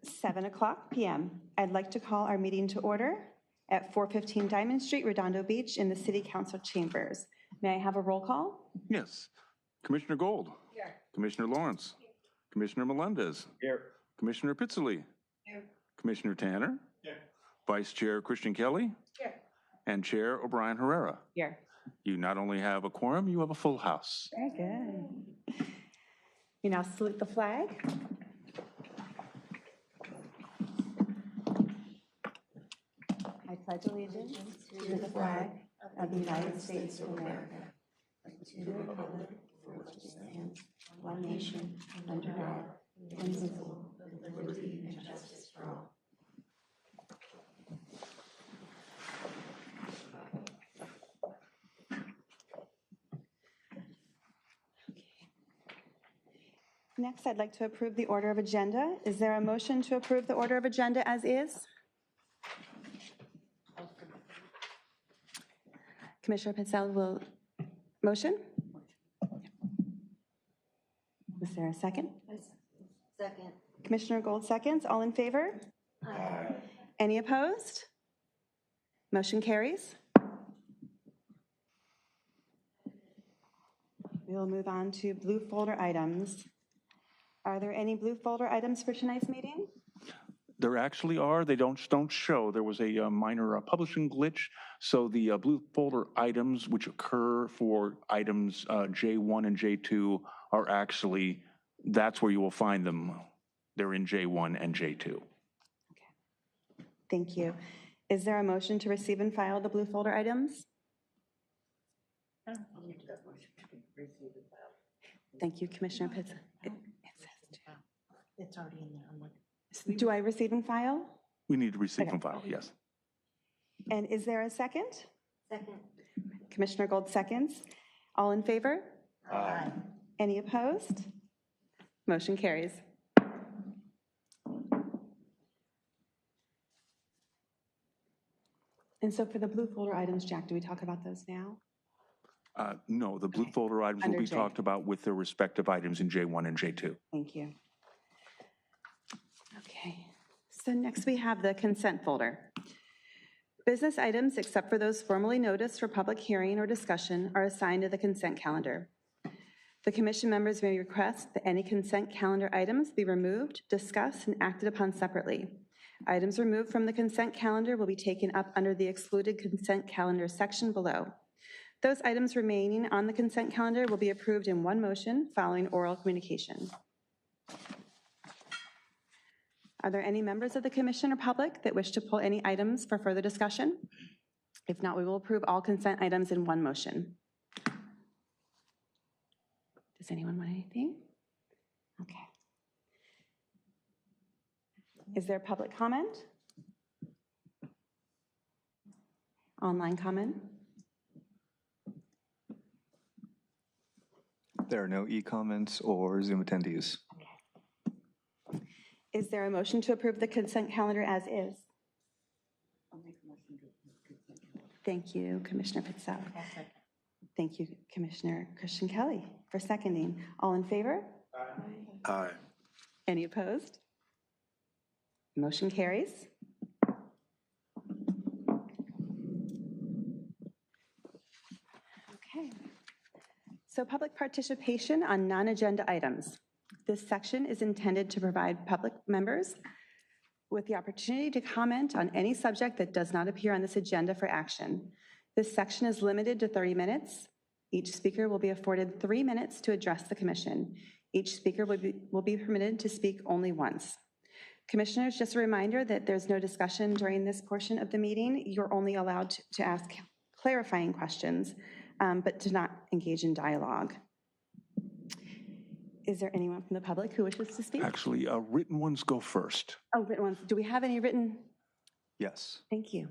7:00 p.m. I'd like to call our meeting to order at 415 Diamond Street, Redondo Beach, in the City Council chambers. May I have a roll call? Yes. Commissioner Gold. Here. Commissioner Lawrence. Commissioner Melendez. Here. Commissioner Pizzoli. Here. Commissioner Tanner. Here. Vice Chair Christian Kelly. Here. And Chair O'Brien Herrera. Here. You not only have a quorum, you have a full house. Very good. You now salute the flag. I pledge allegiance to the flag of the United States of America, and to the republic for which it stands, one nation, under God, indivisible, with liberty and justice for all. Next, I'd like to approve the order of agenda. Is there a motion to approve the order of agenda as is? Commissioner Pizzell will motion. Is there a second? Second. Commissioner Gold seconds. All in favor? Aye. Any opposed? Motion carries. We will move on to blue folder items. Are there any blue folder items for tonight's meeting? There actually are. They don't show. There was a minor publishing glitch. So the blue folder items which occur for items J1 and J2 are actually, that's where you will find them. They're in J1 and J2. Okay. Thank you. Is there a motion to receive and file the blue folder items? Thank you, Commissioner Pitts. It's already in there. I'm looking. Do I receive and file? We need to receive and file, yes. And is there a second? Second. Commissioner Gold seconds. All in favor? Aye. Any opposed? Motion carries. And so for the blue folder items, Jack, do we talk about those now? No, the blue Okay. folder items will Under be J. talked about with their respective items in J1 and J2. Thank you. Okay, so next we have the consent folder. Business items, except for those formally noticed for public hearing or discussion, are assigned to the consent calendar. The commission members may request that any consent calendar items be removed, discussed, and acted upon separately. Items removed from the consent calendar will be taken up under the excluded consent calendar section below. Those items remaining on the consent calendar will be approved in one motion following oral communication. Are there any members of the commission or public that wish to pull any items for further discussion? If not, we will approve all consent items in one motion. Does anyone want anything? Okay. Is there public comment? Online comment? There are no e-comments or Zoom attendees. Is there a motion to approve the consent calendar as is? Thank you, Commissioner Pizzell. Thank you, Commissioner Christian Kelly, for seconding. All in favor? Aye. Any opposed? Motion carries. Okay. So public participation on non-agenda items. This section is intended to provide public members with the opportunity to comment on any subject that does not appear on this agenda for action. This section is limited to 30 minutes. Each speaker will be afforded 3 minutes to address the commission. Each speaker will be permitted to speak only once. Commissioners, just a reminder that there's no discussion during this portion of the meeting. You're only allowed to ask clarifying questions, but to not engage in dialogue. Is there anyone from the public who wishes to speak? Actually, written ones go first. Oh, written ones. Do we have any written? Yes. Thank you.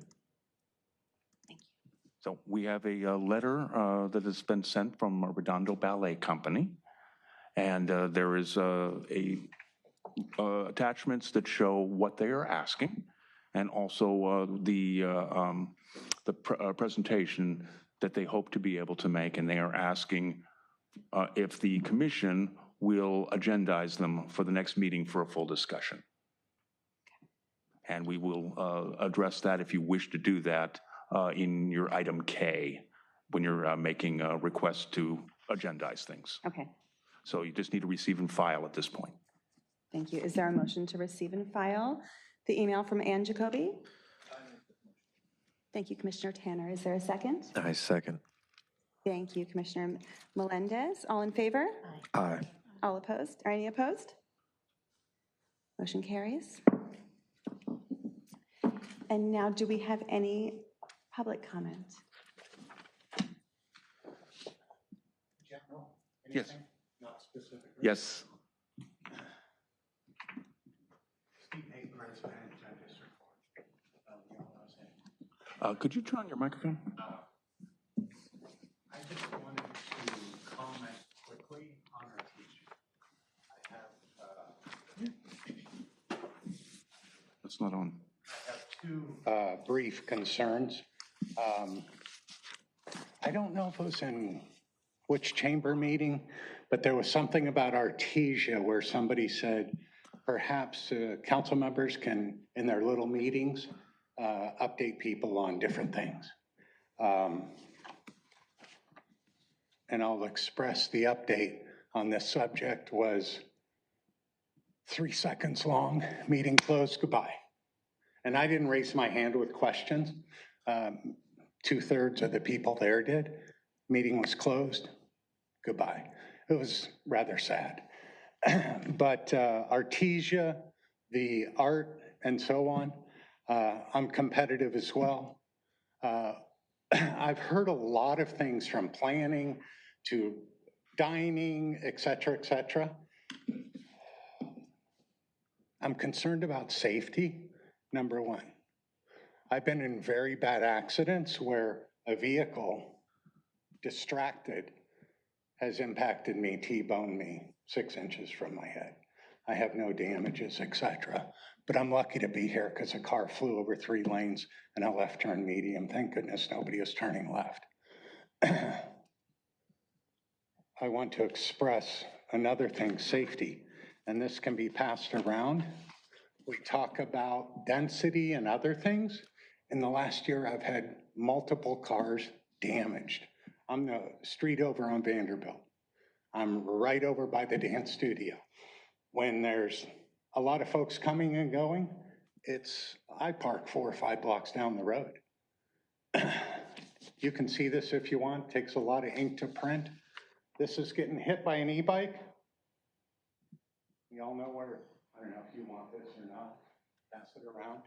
Thank you. So we have a letter that has been sent from Redondo Ballet Company. And there is attachments that show what they are asking, and also the presentation that they hope to be able to make. And they are asking if the commission will agendize them for the next meeting for a full discussion. And we will address that if you wish to do that in your item K when you're making a request to agendize things. Okay, So you just need to receive and file at this point. thank you. Is there a motion to receive and file the email from Ann Jacoby? Thank you, Commissioner Tanner. Is there a second? I second. Thank you, Commissioner Melendez. All in favor? Aye. All opposed? Are any opposed? Motion carries. And now, do we have any public comment? Yes. Yes. Could you turn on your microphone? I just wanted to comment quickly on our teaching. It's not on. I have two brief concerns. I don't know if it was in which chamber meeting, but there was something about Artesia where somebody said perhaps council members can, in their little meetings, update people on different things. And I'll express the update on this subject was 3 seconds long, meeting closed, goodbye. And I didn't raise my hand with questions. 2/3 of the people there did. Meeting was closed, goodbye. It was rather sad. But Artesia, the art and so on, I'm competitive as well. I've heard a lot of things from planning to dining, et cetera, I'm concerned about safety, number one. I've been in very bad accidents where a vehicle distracted has impacted me, T-boned me 6 inches from my head. I have no damages, et cetera. But I'm lucky to be here because a car flew over 3 lanes and a left turn medium. Thank goodness nobody is turning left. I want to express another thing, safety, and this can be passed around. We talk about density and other things. In the last year, I've had multiple cars damaged. I'm the street over on Vanderbilt. I'm right over by the dance studio. When there's a lot of folks coming and going, I park 4 or 5 blocks down the road. You can see this if you want, takes a lot of ink to print. This is getting hit by an e-bike. You all know where, I don't know if you want this or not, pass it around.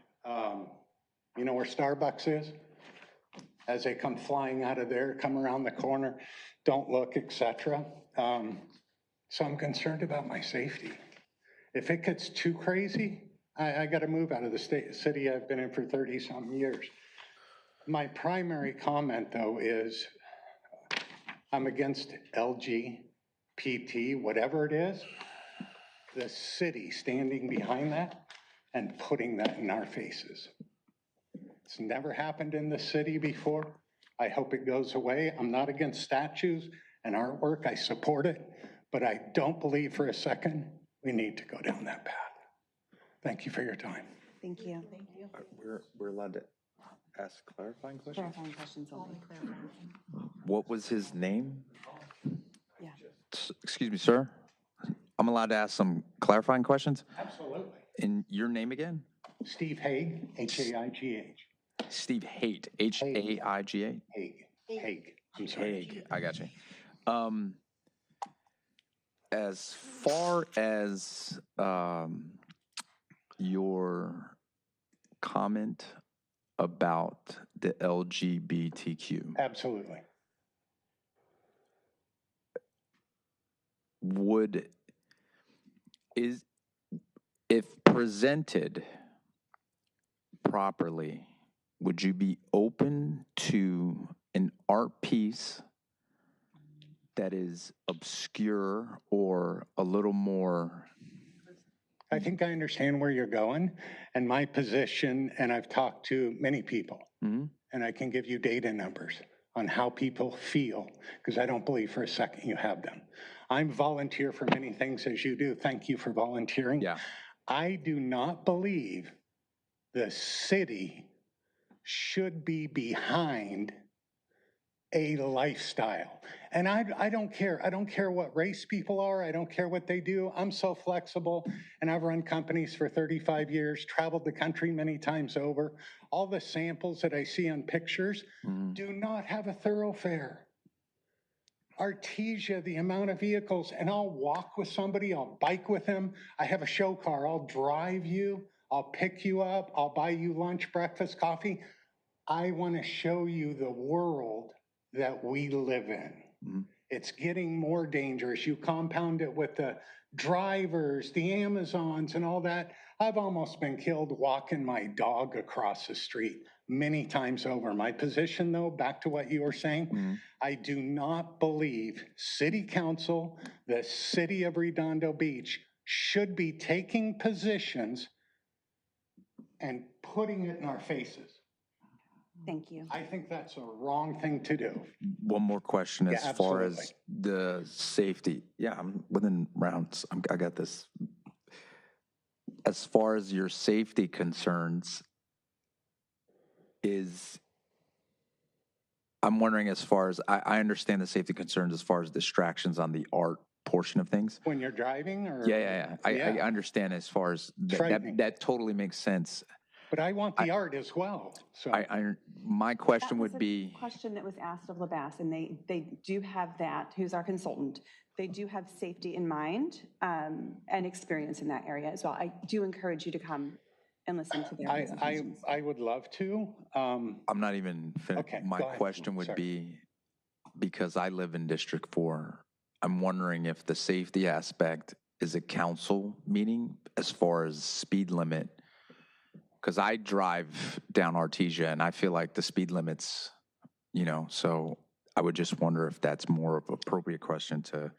You know where Starbucks is? As they come flying out of there, come around the corner, don't look, et cetera. So I'm concerned about my safety. If it gets too crazy, I got to move out of the city I've been in for 30-something years. My primary comment, though, is I'm against LGBT, whatever it is, the city standing behind that and putting that in our faces. It's never happened in the city before. I hope it goes away. I'm not against statues and artwork. I support it, but I don't believe for a second we need to go down that path. Thank you for your time. Thank you. We're allowed to ask clarifying questions? Clarifying questions only. What was his name? Yeah. Excuse me, sir. I'm allowed to ask some clarifying questions? Absolutely. And your name again? Steve Haig, H-A-I-G-H. Steve Haight, H-A-I-G-A? Haig. I'm sorry. Haig, I got you. As far as your comment about the LGBTQ, Absolutely. if presented properly, would you be open to an art piece that is obscure or a little more? I think I understand where you're going and my position, and I've talked to many people, and I can give you data numbers on how people feel, because I don't believe for a second you have them. I'm volunteer for many things as you do. Thank you for volunteering. Yeah. I do not believe the city should be behind a lifestyle. And I don't care. I don't care what race people are. I don't care what they do. I'm so flexible, and I've run companies for 35 years, traveled the country many times over. All the samples that I see on pictures do not have a thoroughfare. Artesia, the amount of vehicles, and I'll walk with somebody, I'll bike with them. I have a show car, I'll drive you, I'll pick you up, I'll buy you lunch, breakfast, coffee. I want to show you the world that we live in. It's getting more dangerous. You compound it with the drivers, the Amazons, and all that. I've almost been killed walking my dog across the street many times over. My position, though, back to what you were saying, I do not believe City Council, the city of Redondo Beach, should be taking positions and putting it in our faces. Thank you. I think that's a wrong thing to do. One more question Yeah, as far absolutely. as the safety. Yeah, I'm within rounds. I got this. As far as your safety concerns, I'm wondering as far as, I understand the safety concerns as far as distractions on the art portion of things. When you're driving or? Yeah. I understand as far as, Frightening. that totally makes sense. But I want the art as well, so. My question would be, Question that was asked of Labasse, and they do have that, who's our consultant. They do have safety in mind and experience in that area as well. I do encourage you to come and listen to their presentations. I would love to. I'm not even finished. Okay, My go ahead. question would Sorry. be, because I live in District 4, I'm wondering if the safety aspect is a council meeting as far as speed limit. Because I drive down Artesia and I feel like the speed limits, so I would just wonder if that's more of an appropriate question to,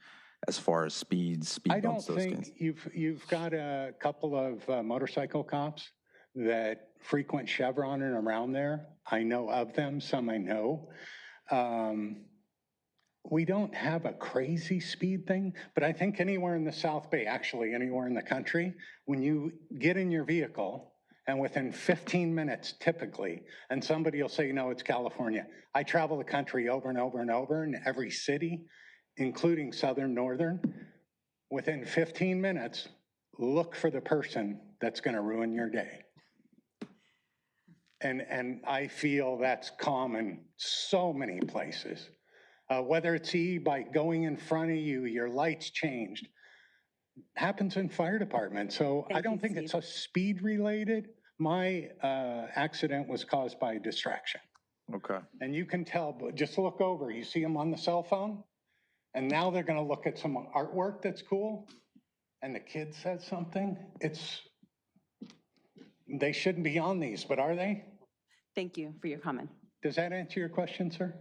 as far as speed I don't bumps, those things. think you've got a couple of motorcycle cops that frequent Chevron and around there. I know of them, some I know. We don't have a crazy speed thing, but I think anywhere in the South Bay, actually anywhere in the country, when you get in your vehicle and within 15 minutes typically, and somebody will say, no, it's California. I travel the country over and over and over in every city, including Southern, Northern. Within 15 minutes, look for the person that's going to ruin your day. And I feel that's common so many places. Whether it's e-bike going in front of you, your lights changed, happens in fire departments. So I Thank don't you, think it's Steve. a speed related. My accident was caused by distraction. Okay. And you can tell, but just look over, you see them on the cell phone, and now they're going to look at some artwork that's cool, and the kid said something. They shouldn't be on these, but are they? Thank you for your comment. Does that answer your question, sir?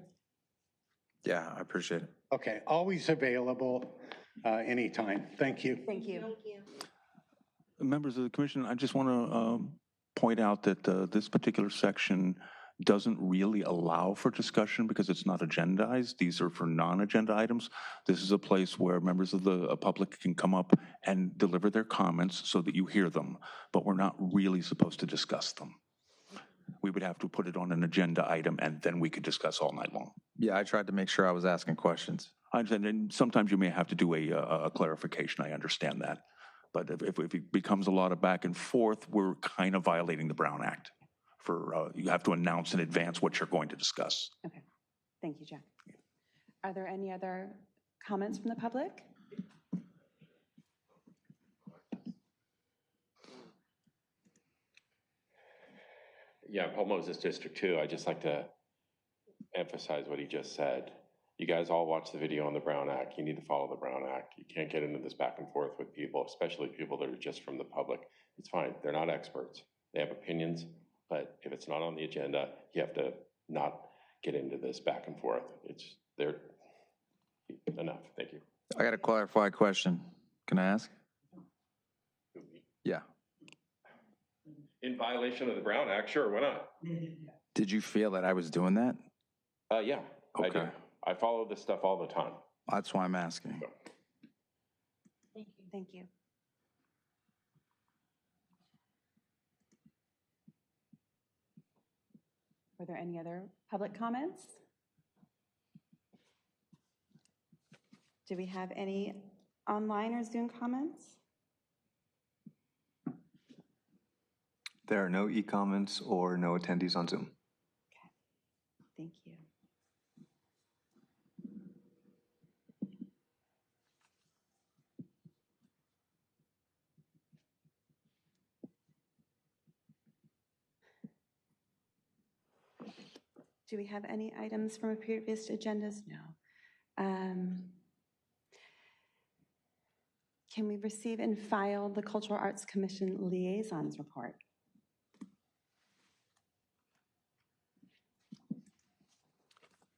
Yeah, I appreciate it. Okay, always available anytime. Thank you. Thank you. Thank you. Members of the commission, I just want to point out that this particular section doesn't really allow for discussion because it's not agendized. These are for non-agenda items. This is a place where members of the public can come up and deliver their comments so that you hear them, but we're not really supposed to discuss them. We would have to put it on an agenda item and then we could discuss all night long. Yeah, I tried to make sure I was asking questions. I understand, and sometimes you may have to do a clarification. I understand that. But if it becomes a lot of back and forth, we're kind of violating the Brown Act. You have to announce in advance what you're going to discuss. Okay. Thank you, Jack. Are there any other comments from the public? Yeah, Paul Moses, District 2. I'd just like to emphasize what he just said. You guys all watch the video on the Brown Act. You need to follow the Brown Act. You can't get into this back and forth with people, especially people that are just from the public. It's fine. They're not experts. They have opinions, but if it's not on the agenda, you have to not get into this back and forth. They're enough. Thank you. I got a clarified question. Can I ask? Yeah. In violation of the Brown Act, sure, why not? Did you feel that I was doing that? Yeah, I do. Okay. I follow this stuff all the time. That's why I'm asking. Thank you. Thank you. Were there any other public comments? Do we have any online or Zoom comments? There are no e-comments or no attendees on Zoom. Thank you. Do we have any items from previous agendas? No. Can we receive and file the Cultural Arts Commission Liaisons Report?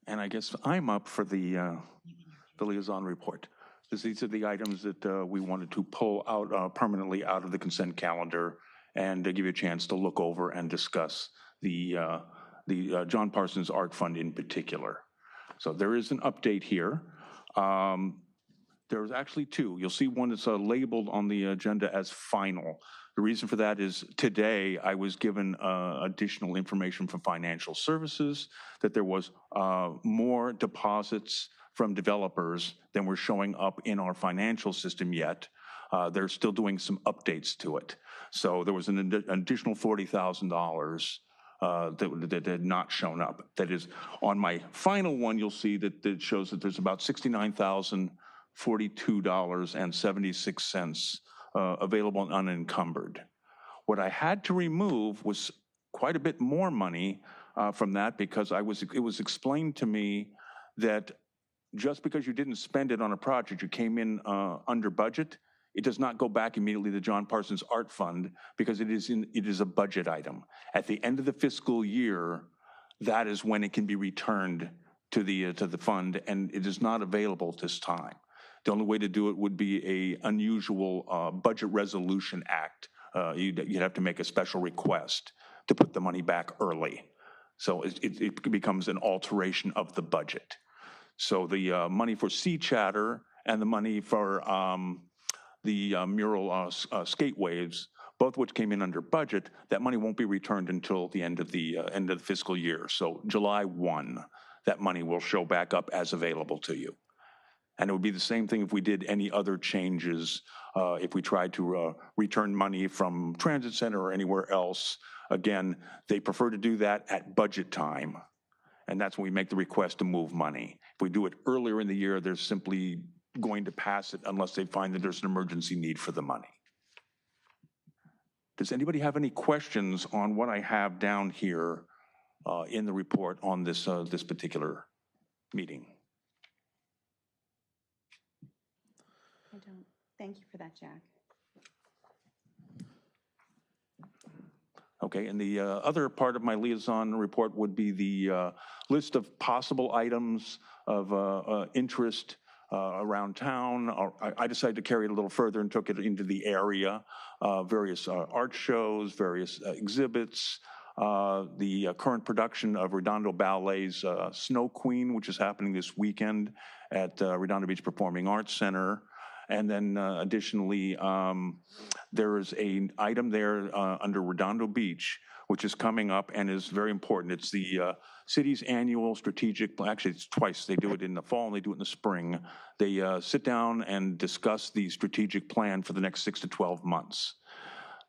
And I guess I'm up for the liaison report. These are the items that we wanted to pull out permanently out of the consent calendar and give you a chance to look over and discuss the John Parsons Art Fund in particular. So there is an update here. There's actually two. You'll see one that's labeled on the agenda as final. The reason for that is today I was given additional information from financial services that there was more deposits from developers than were showing up in our financial system yet. They're still doing some updates to it. So there was an additional $40,000 that had not shown up. That is, on my final one, you'll see that it shows that there's about $69,042.76 available and unencumbered. What I had to remove was quite a bit more money from that because it was explained to me that just because you didn't spend it on a project, you came in under budget, it does not go back immediately to the John Parsons Art Fund because it is a budget item. At the end of the fiscal year, that is when it can be returned to the fund, and it is not available at this time. The only way to do it would be a unusual budget resolution act. You'd have to make a special request to put the money back early. So it becomes an alteration of the budget. So the money for Sea Chatter and the money for the mural skate waves, both which came in under budget, that money won't be returned until the end of the fiscal year. So July 1, that money will show back up as available to you. And it would be the same thing if we did any other changes, if we tried to return money from Transit Center or anywhere else. Again, they prefer to do that at budget time. And that's when we make the request to move money. If we do it earlier in the year, they're simply going to pass it unless they find that there's an emergency need for the money. Does anybody have any questions on what I have down here in the report on this particular meeting? I don't. Thank you for that, Jack. Okay, and the other part of my liaison report would be the list of possible items of interest around town. I decided to carry it a little further and took it into the area, various art shows, various exhibits, the current production of Redondo Ballet's Snow Queen, which is happening this weekend at Redondo Beach Performing Arts Center. And then additionally, there is an item there under Redondo Beach, which is coming up and is very important. It's the city's annual strategic, actually it's twice. They do it in the fall and they do it in the spring. They sit down and discuss the strategic plan for the next 6 to 12 months.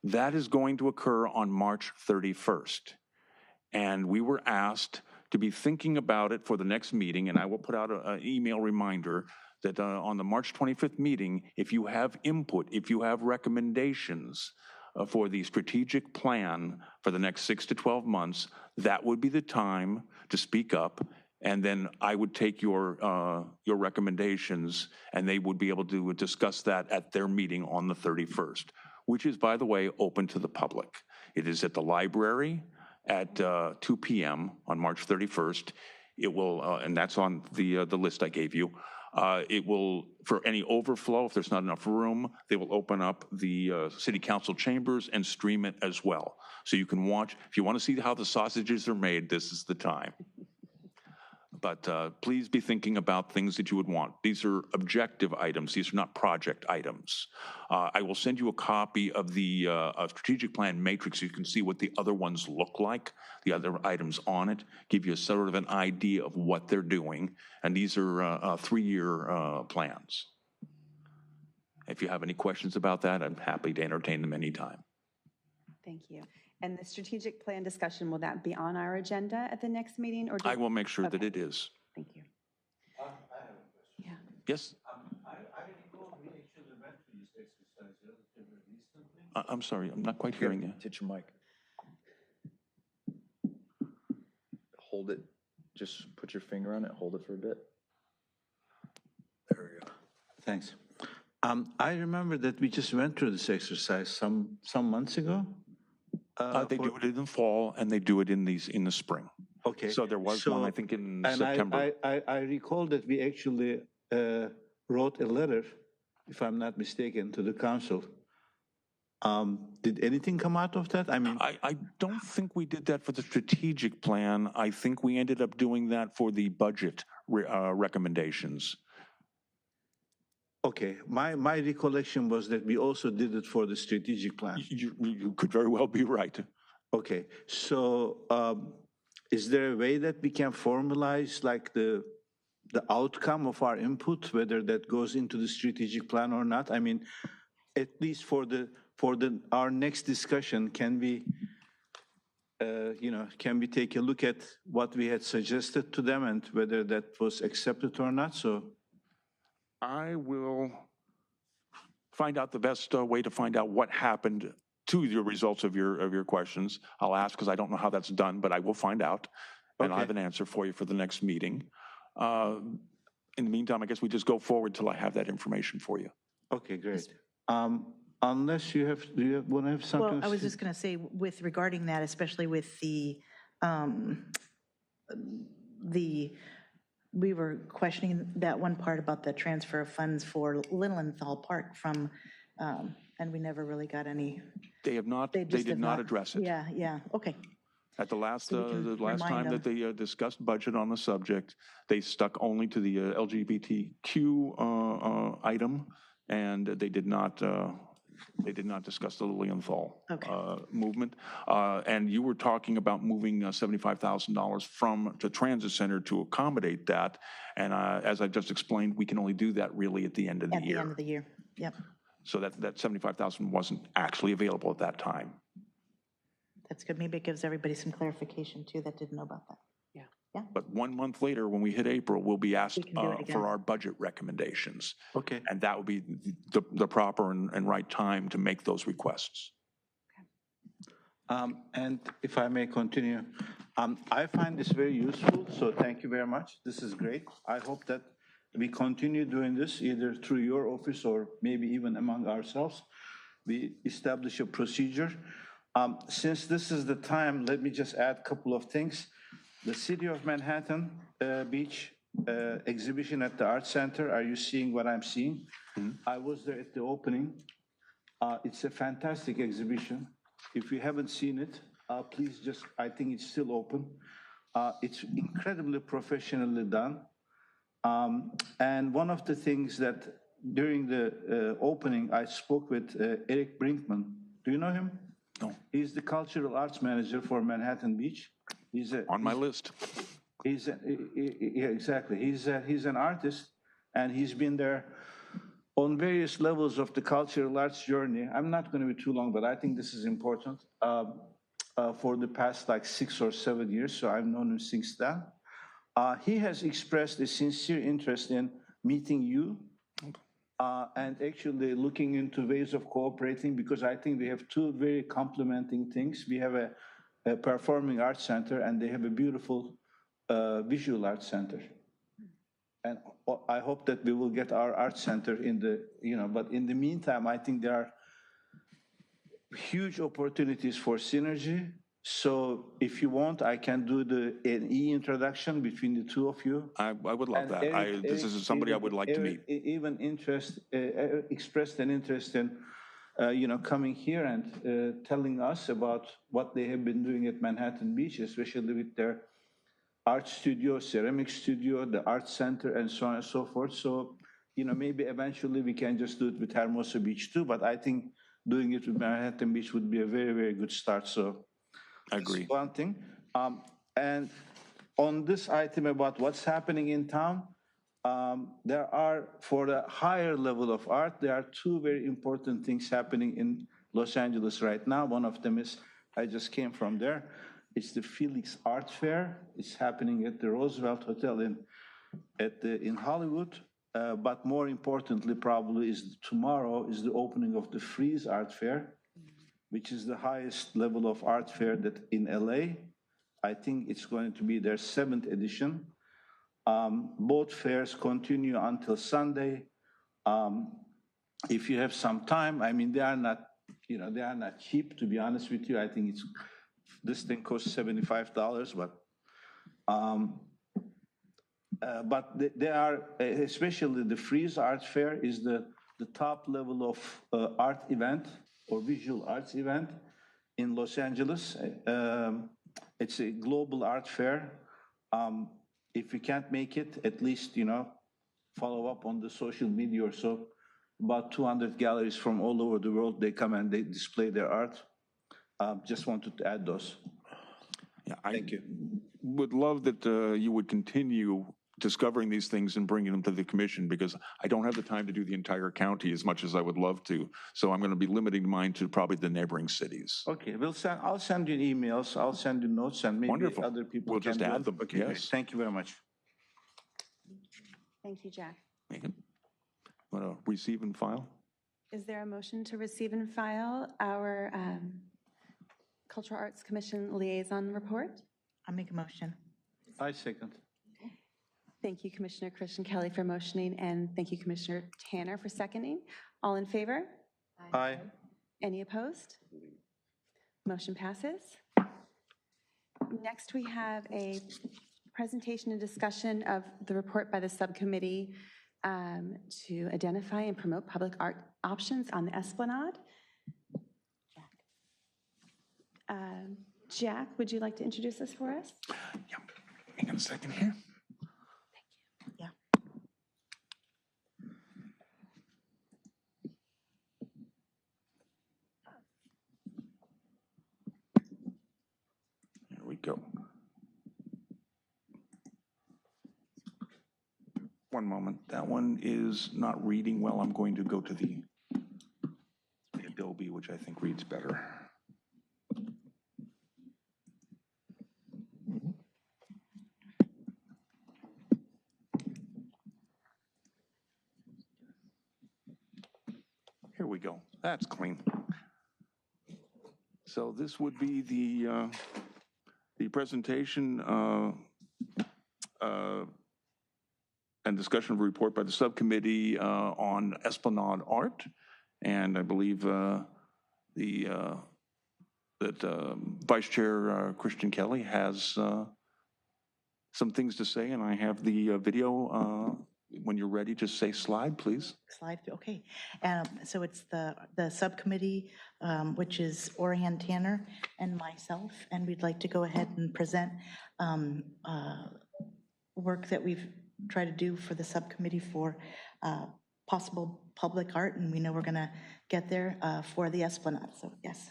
That is going to occur on March 31st. And we were asked to be thinking about it for the next meeting, and I will put out an email reminder that on the March 25th meeting, if you have input, if you have recommendations for the strategic plan for the next 6 to 12 months, that would be the time to speak up, and then I would take your recommendations, and they would be able to discuss that at their meeting on the 31st, which is, by the way, open to the public. It is at the library at 2 p.m. on March 31st. It will, and that's on the list I gave you. It will, for any overflow, if there's not enough room, they will open up the city council chambers and stream it as well. So you can watch, if you want to see how the sausages are made, this is the time. But please be thinking about things that you would want. These are objective items. These are not project items. I will send you a copy of the strategic plan matrix so you can see what the other ones look like, the other items on it, give you a sort of an idea of what they're doing. And these are 3-year plans. If you have any questions about that, I'm happy to entertain them anytime. Thank you. And the strategic plan discussion, will that be on our agenda at the next meeting? Or I will make sure that Okay. it is. Thank you. Yeah. Yes? I'm sorry, I'm not quite hearing you. Hit your mic. Hold it. Just put your finger on it. Hold it for a bit. There we go. Thanks. I remember that we just went through this exercise some months ago. They do it in the fall and they do it in the spring. Okay. So there was one, I think, in September. I recall that we actually wrote a letter, if I'm not mistaken, to the council. Did anything come out of that? I mean, I don't think we did that for the strategic plan. I think we ended up doing that for the budget recommendations. okay. My recollection was that we also did it for the strategic plan. You could very well be right. Okay. So is there a way that we can formalize like the outcome of our input, whether that goes into the strategic plan or not? I mean, at least for our next discussion, can we take a look at what we had suggested to them and whether that was accepted or not? So I will find out the best way to find out what happened to the results of your questions. I'll ask because I don't know how that's done, but I will find out. And I'll have an answer for you for the next meeting. In the meantime, I guess we just go forward till I have that information for you. okay, great. Unless do you want to have something? Well, I was just going to say, with regarding that, especially with we were questioning that one part about the transfer of funds for Lilienthal Park from, and we never really got any. They have not. They just did have not address it. Yeah, okay. At the last So we can time remind that them. they discussed budget on the subject, they stuck only to the LGBTQ item, and they did not discuss the Lilienthal movement. And you were talking about moving $75,000 from the transit center to accommodate that. And as I just explained, we can only do that really at the end of the year. At the end of the year, yep. So that 75,000 wasn't actually available at that time. That's good. Maybe it gives everybody some clarification too that didn't know about that. But 1 month later, when we hit April, we'll be asked can do it again. for our budget recommendations. Okay. And that would be the proper and right time to make those requests. And if I may continue, I find this very useful, so thank you very much. This is great. I hope that we continue doing this either through your office or maybe even among ourselves. We establish a procedure. Since this is the time, let me just add a couple of things. The City of Manhattan Beach exhibition at the Art Center. Are you seeing what I'm seeing? Mm-hmm. I was there at the opening. It's a fantastic exhibition. If you haven't seen it, please I think it's still open. It's incredibly professionally done. And one of the things that during the opening, I spoke with Eric Brinkman. Do you know him? No. He's the cultural arts manager for Manhattan Beach. On my list. Yeah, exactly. He's an artist, and he's been there on various levels of the cultural arts journey. I'm not going to be too long, but I think this is important. For the past like 6 or 7 years, so I've known him since then. He has expressed a sincere interest in meeting you and actually looking into ways of cooperating, because I think we have two very complementing things. We have a performing arts center, and they have a beautiful visual arts center. And I hope that we will get our art center but in the meantime, I think there are huge opportunities for synergy. So if you want, I can do an introduction between the two of you. I would love that. This is somebody I would like to meet. Even expressed an interest in coming here and telling us about what they have been doing at Manhattan Beach, especially with their art studio, ceramic studio, the art center, and so on and so forth. So, maybe eventually we can just do it with Hermosa Beach too, but I think doing it with Manhattan Beach would be a very, very good start. So I agree. that's one thing. And on this item about what's happening in town, there are, for the higher level of art, there are two very important things happening in Los Angeles right now. One of them is, I just came from there. It's the Felix Art Fair. It's happening at the Roosevelt Hotel in Hollywood. But more importantly, probably is tomorrow is the opening of the Frieze Art Fair, which is the highest level of art fair that in LA. I think it's going to be their 7th edition. Both fairs continue until Sunday. If you have some time, I mean, they are not cheap, to be honest with you. I think this thing costs $75, but they are, especially the Frieze Art Fair is the top level of art event or visual arts event in Los Angeles. It's a global art fair. If you can't make it, at least, follow up on the social media or so. About 200 galleries from all over the world, they come and they display their art. Just wanted to add those. Yeah, Thank you. Would love that you would continue discovering these things and bringing them to the commission, because I don't have the time to do the entire county as much as I would love to. So I'm going to be limiting mine to probably the neighboring cities. Okay, I'll send you emails, I'll send you notes, and maybe Wonderful. other people We'll can just do add it. them, Okay, yes. great. Thank you very much. Thank you, Jack. Megan, want to receive and file? Is there a motion to receive and file our Cultural Arts Commission liaison report? I'll make a motion. I second. Thank you, Commissioner Christian Kelly, for motioning, and thank you, Commissioner Tanner, for seconding. All in favor? Aye. Any opposed? Motion passes. Next, we have a presentation and discussion of the report by the subcommittee to identify and promote public art options on the Esplanade. Jack, would you like to introduce this for us? Yeah. Hang on a second here. Yeah. There we go. One moment. That one is not reading well. I'm going to go to the Adobe, which I think reads better. Here we go. That's clean. So this would be the presentation and discussion of a report by the subcommittee on Esplanade art. And I believe that Vice Chair Christian Kelly has some things to say, and I have the video. When you're ready, just say slide, please. Slide, okay. So it's the subcommittee, which is Oriane Tanner and myself, and we'd like to go ahead and present work that we've tried to do for the subcommittee for possible public art, and we know we're going to get there for the Esplanade. So yes,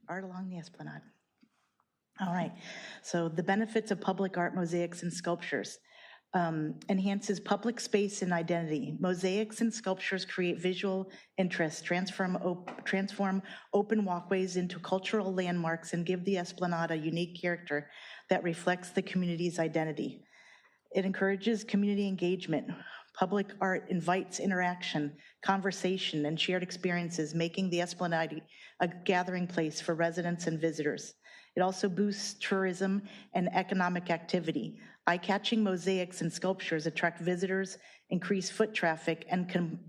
art along the Esplanade. All right, so the benefits of public art, mosaics, and sculptures. Enhances public space and identity. Mosaics and sculptures create visual interest, transform open walkways into cultural landmarks, and give the Esplanade a unique character that reflects the community's identity. It encourages community engagement. Public art invites interaction, conversation, and shared experiences, making the Esplanade a gathering place for residents and visitors. It also boosts tourism and economic activity. Eye-catching mosaics and sculptures attract visitors, increase foot traffic, and can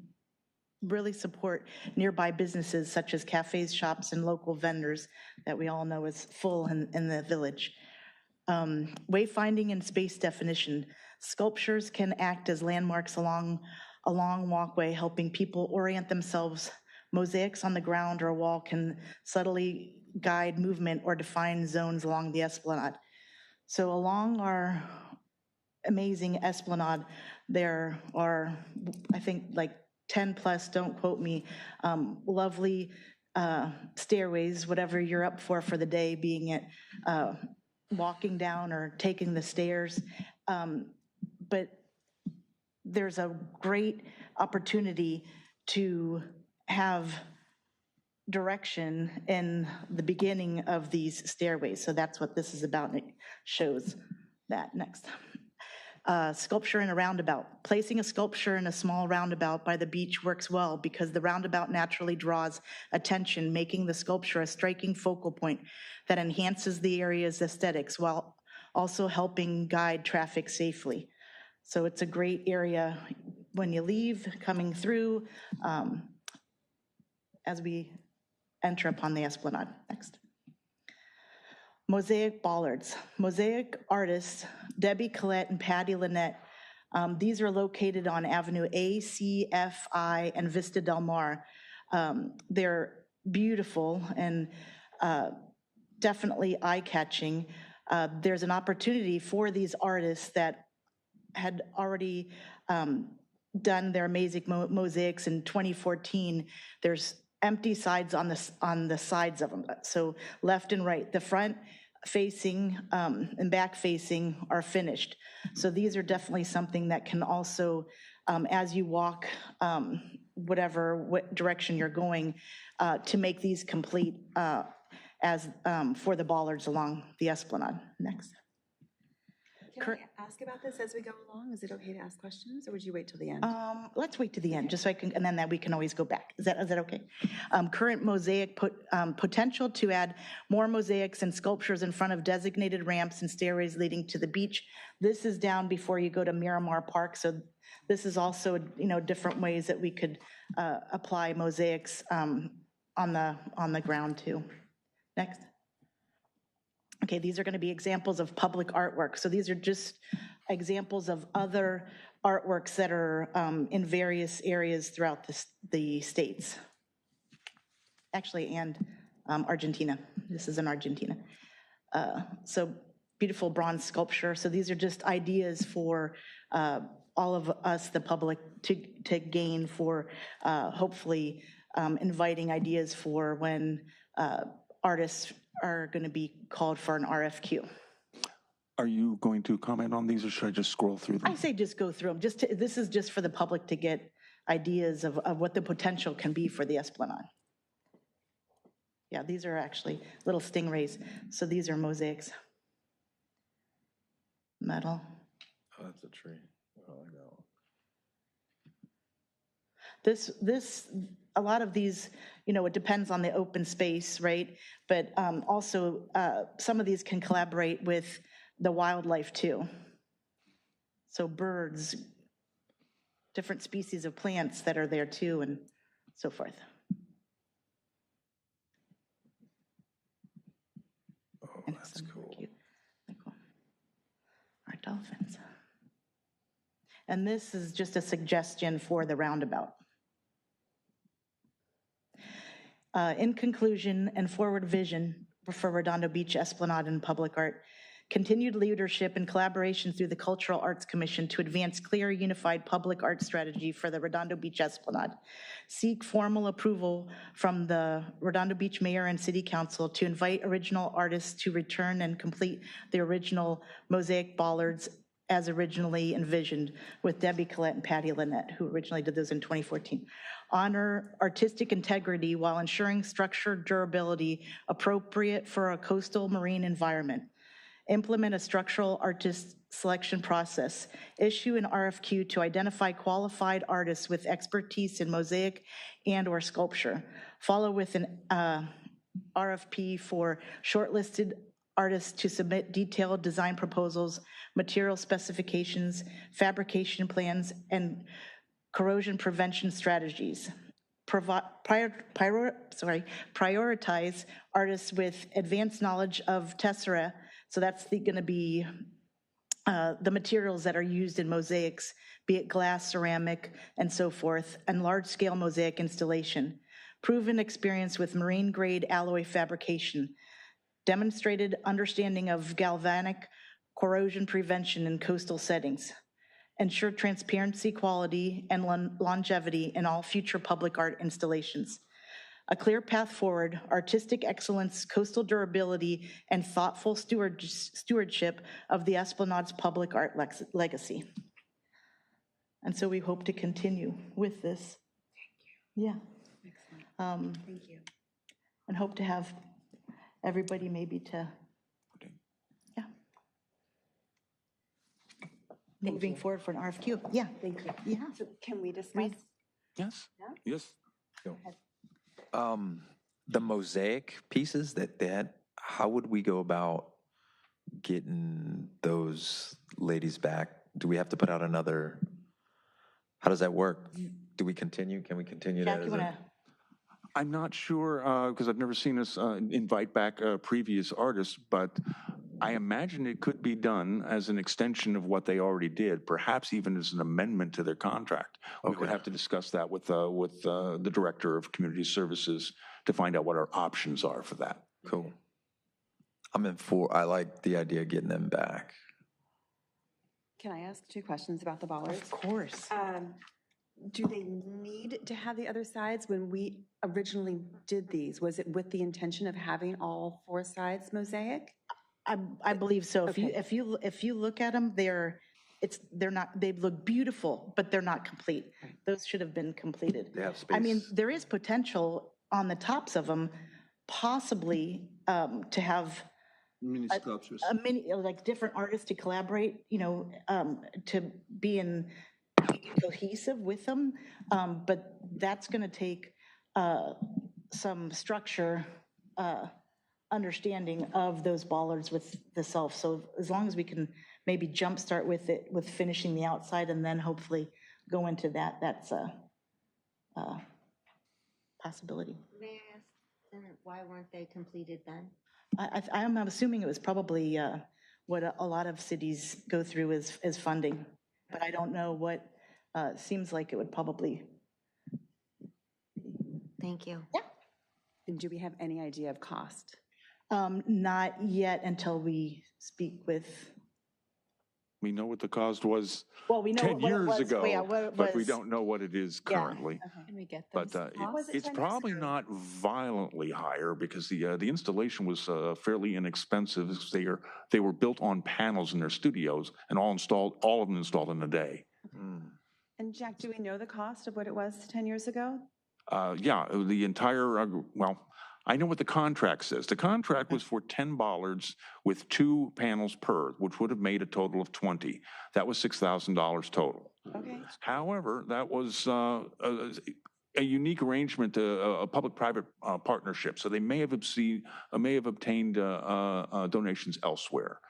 really support nearby businesses such as cafes, shops, and local vendors that we all know is full in the village. Wayfinding and space definition. Sculptures can act as landmarks along a long walkway, helping people orient themselves. Mosaics on the ground or a wall can subtly guide movement or define zones along the Esplanade. So along our amazing esplanade, there are, I think, like 10 plus, don't quote me, lovely stairways, whatever you're up for the day, being it walking down or taking the stairs. But there's a great opportunity to have direction in the beginning of these stairways. So that's what this is about, and it shows that next. Sculpture in a roundabout. Placing a sculpture in a small roundabout by the beach works well because the roundabout naturally draws attention, making the sculpture a striking focal point that enhances the area's aesthetics while also helping guide traffic safely. So it's a great area when you leave, coming through, as we enter upon the esplanade. Next. Mosaic bollards. Mosaic artists Debbie Collette and Patty Lynette. These are located on Avenue A, C, F, I, and Vista Del Mar. They're beautiful and definitely eye-catching. There's an opportunity for these artists that had already done their amazing mosaics in 2014. There's empty sides on the sides of them. So left and right, the front facing and back facing are finished. So these are definitely something that can also, as you walk, what direction you're going, to make these complete as for the bollards along the esplanade. Next. Can I ask about this as we go along? Is it okay to ask questions, or would you wait till the end? Let's wait to the end, just so I can, and then that we can always go back. Is that okay? Current mosaic potential to add more mosaics and sculptures in front of designated ramps and stairways leading to the beach. This is down before you go to Miramar Park, so this is also, different ways that we could apply mosaics on the ground too. Next. Okay, these are going to be examples of public artwork. So these are just examples of other artworks that are in various areas throughout the states. Actually, and Argentina. This is in Argentina. So beautiful bronze sculpture. So these are just ideas for all of us, the public, to gain for hopefully inviting ideas for when artists are going to be called for an RFQ. Are you going to comment on these, or should I just scroll through them? I say just go through them. This is just for the public to get ideas of what the potential can be for the esplanade. Yeah, these are actually little stingrays. So these are mosaics. Metal. Oh, that's a tree. Oh, I know. This, a lot of these, it depends on the open space, right? But also, some of these can collaborate with the wildlife too. So birds, different species of plants that are there too, and so forth. Oh, And that's some cool. cute, cool. Our dolphins. And this is just a suggestion for the roundabout. In conclusion and forward vision for Redondo Beach Esplanade and Public Art, continued leadership and collaboration through the Cultural Arts Commission to advance clear, unified public art strategy for the Redondo Beach Esplanade. Seek formal approval from the Redondo Beach Mayor and City Council to invite original artists to return and complete the original mosaic bollards as originally envisioned with Debbie Collette and Patty Lynette, who originally did those in 2014. Honor artistic integrity while ensuring structural durability appropriate for a coastal marine environment. Implement a structural artist selection process. Issue an RFQ to identify qualified artists with expertise in mosaic and/or sculpture. Follow with an RFP for shortlisted artists to submit detailed design proposals, material specifications, fabrication plans, and corrosion prevention strategies. Prioritize artists with advanced knowledge of tessera, so that's going to be the materials that are used in mosaics, be it glass, ceramic, and so forth, and large-scale mosaic installation. Proven experience with marine-grade alloy fabrication. Demonstrated understanding of galvanic corrosion prevention in coastal settings, ensure transparency, quality, and longevity in all future public art installations. A clear path forward, artistic excellence, coastal durability, and thoughtful stewardship of the Esplanad's public art legacy. And so we hope to continue with this. Yeah. Thank you. And hope to have everybody maybe to, yeah. Moving forward for an RFQ, yeah. Thank you. Yeah. So can we discuss? Yes? Yeah? Yes. The mosaic pieces that they had, how would we go about getting those ladies back? Do we have to put out another, how does that work? Do we continue? Can we continue Jack, that? you as a- want to? I'm not sure, because I've never seen us invite back previous artists, but I imagine it could be done as an extension of what they already did, perhaps even as an amendment to their contract. We would Okay. have to discuss that with the Director of Community Services to find out what our options are for that. Cool. I like the idea of getting them back. Can I ask 2 questions about the bollards? Of course. Do they need to have the other sides? When we originally did these, was it with the intention of having all 4 sides mosaic? I believe so. Okay. If you look at them, they look beautiful, but they're not complete. Those should have been completed. They have I mean, space. there is potential on the tops of them, possibly to have Mini sculptures. a many, like different artists to collaborate, to be cohesive with them. But that's going to take some structure understanding of those bollards with the self. So as long as we can maybe jumpstart with it, with finishing the outside and then hopefully go into that, that's a possibility. May I ask, then, why weren't they completed then? I'm assuming it was probably what a lot of cities go through as funding, but I don't know what, seems like it would probably. Thank you. And do we have any idea of cost? Not yet until we speak with, We know what the cost was well, we know 10 what it years was, ago, yeah, what it but we was. don't know what it is Yeah. currently. Can we get But was it it's 10 years probably ago? not violently higher because the installation was fairly inexpensive. They were built on panels in their studios and all of them installed in a day. And Jack, do we know the cost of what it was 10 years ago? Yeah, the entire, well, I know what the contract says. The contract was for 10 bollards with 2 panels per, which would have made a total of 20. That was $6,000 total. Okay. However, that was a unique arrangement, a public-private partnership. So they may have obtained donations elsewhere.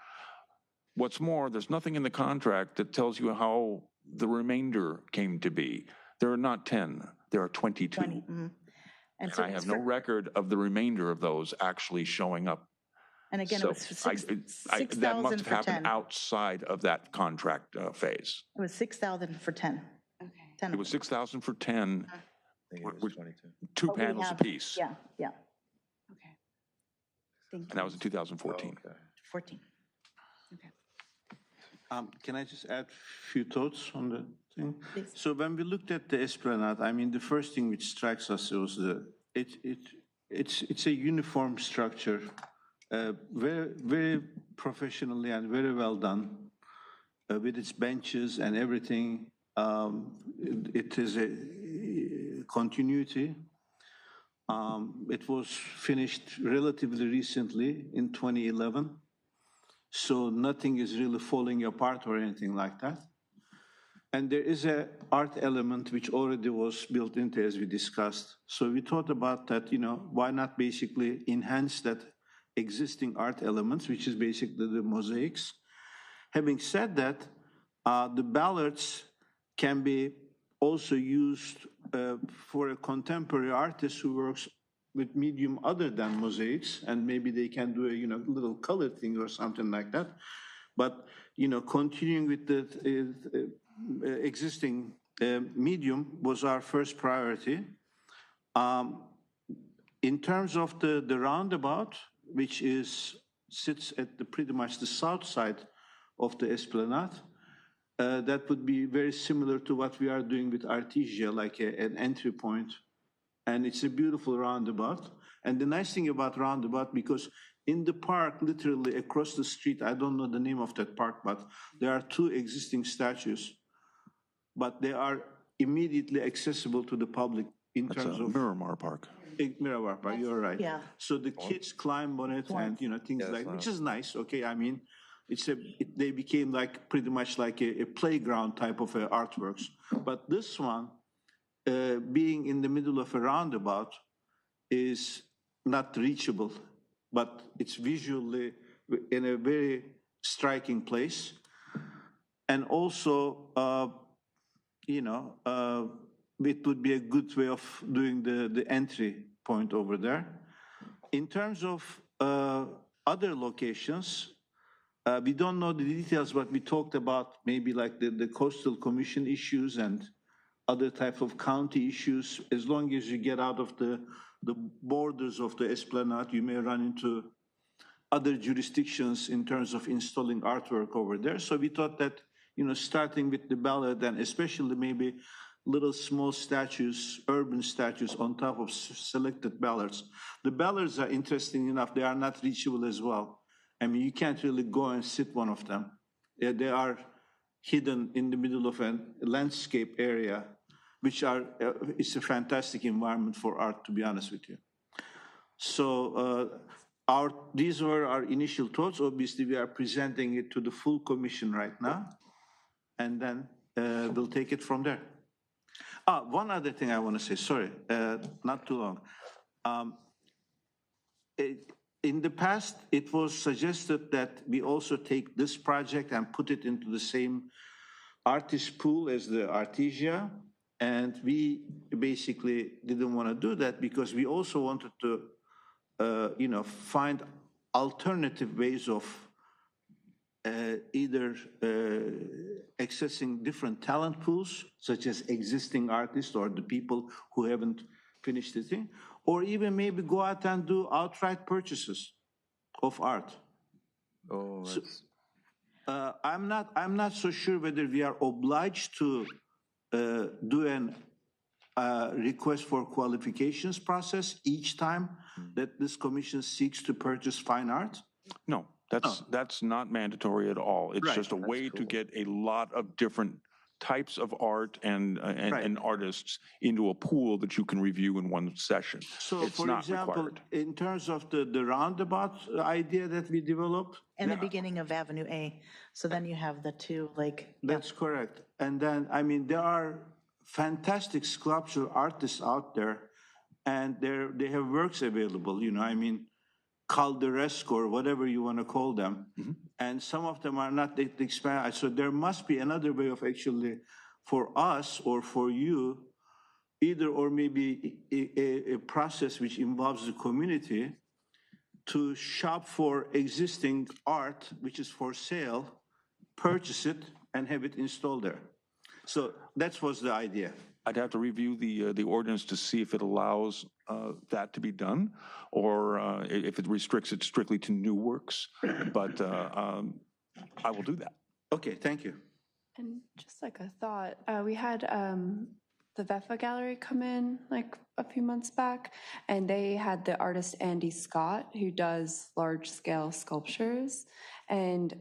What's more, there's nothing in the contract that tells you how the remainder came to be. There are not 10, there are 22. 20. Mhm. And so I it's have no for- record of the remainder of those actually showing up. And again, So it was that must 6,000 have for happened 10. outside of that contract phase. It was 6,000 for 10. Okay. 10 It was 6,000 for 10, I think it We're- was 22. 2 But we panels have- apiece. Yeah, yeah, Okay. Thank And that you. was in 2014. Okay. 14. Can I just add a few thoughts on the thing? Please. So when we looked at the Esplanade, I mean, the first thing which strikes us was it's a uniform structure, very, very professionally and very well done, with its benches and everything. It is a continuity. It was finished relatively recently in 2011. So nothing is really falling apart or anything like that. And there is an art element which already was built into, as we discussed. So we thought about that, why not basically enhance that existing art elements, which is basically the mosaics. Having said that, the ballards can be also used for a contemporary artist who works with medium other than mosaics, and maybe they can do a little color thing or something like that. But continuing with the existing medium was our first priority. In terms of the roundabout, which sits at pretty much the south side of the Esplanade. That would be very similar to what we are doing with Artesia, like an entry point. And it's a beautiful roundabout. And the nice thing about roundabout, because in the park, literally across the street, I don't know the name of that park, but there are two existing statues, but they are immediately accessible to the public in That's terms a of Miramar Park. Miramar Park, you're right. Yeah. So the kids climb on it and, things Yeah, like, that's which is nice, okay? I mean, they became like pretty much like a playground type of artworks. But this one, being in the middle of a roundabout, is not reachable, but it's visually in a very striking place. And also, it would be a good way of doing the entry point over there. In terms of other locations, we don't know the details, but we talked about maybe like the coastal commission issues and other type of county issues. As long as you get out of the borders of the Esplanade, you may run into other jurisdictions in terms of installing artwork over there. So we thought that, starting with the ballad and especially maybe little small statues, urban statues on top of selected ballards. The ballards are interesting enough. They are not reachable as well. I mean, you can't really go and sit one of them. They are hidden in the middle of a landscape area, which it's a fantastic environment for art, to be honest with you. So these were our initial thoughts. Obviously, we are presenting it to the full commission right now, and then we'll take it from there. One other thing I want to say, sorry, not too long. In the past, it was suggested that we also take this project and put it into the same artist pool as the Artesia, and we basically didn't want to do that because we also wanted to, find alternative ways of either accessing different talent pools, such as existing artists or the people who haven't finished the thing, or even maybe go out and do outright purchases of art. Oh, So, that's, I'm not so sure whether we are obliged to do an request for qualifications process each time that this commission seeks to purchase fine art. No, that's not mandatory at all. It's Right. just a way to get a lot of different types of art and artists into a pool that you can review in one session. So, It's for not example, required. in terms of the roundabout idea that we developed, And the beginning of Avenue A. So then you have the two, like, that's correct. And then, I mean, there are fantastic sculpture artists out there, and they have works available, I mean, Calderesque or whatever you want to call them. Mm-hmm. And some of them are not that expensive. So there must be another way of actually, for us or for you, either or maybe a process which involves the community to shop for existing art, which is for sale, purchase it, and have it installed there. So that was the idea. I'd have to review the ordinance to see if it allows that to be done, or if it restricts it strictly to new works. But I will do that. Okay, thank you. And just like a thought, we had the VEFA gallery come in like a few months back, and they had the artist Andy Scott, who does large scale sculptures. And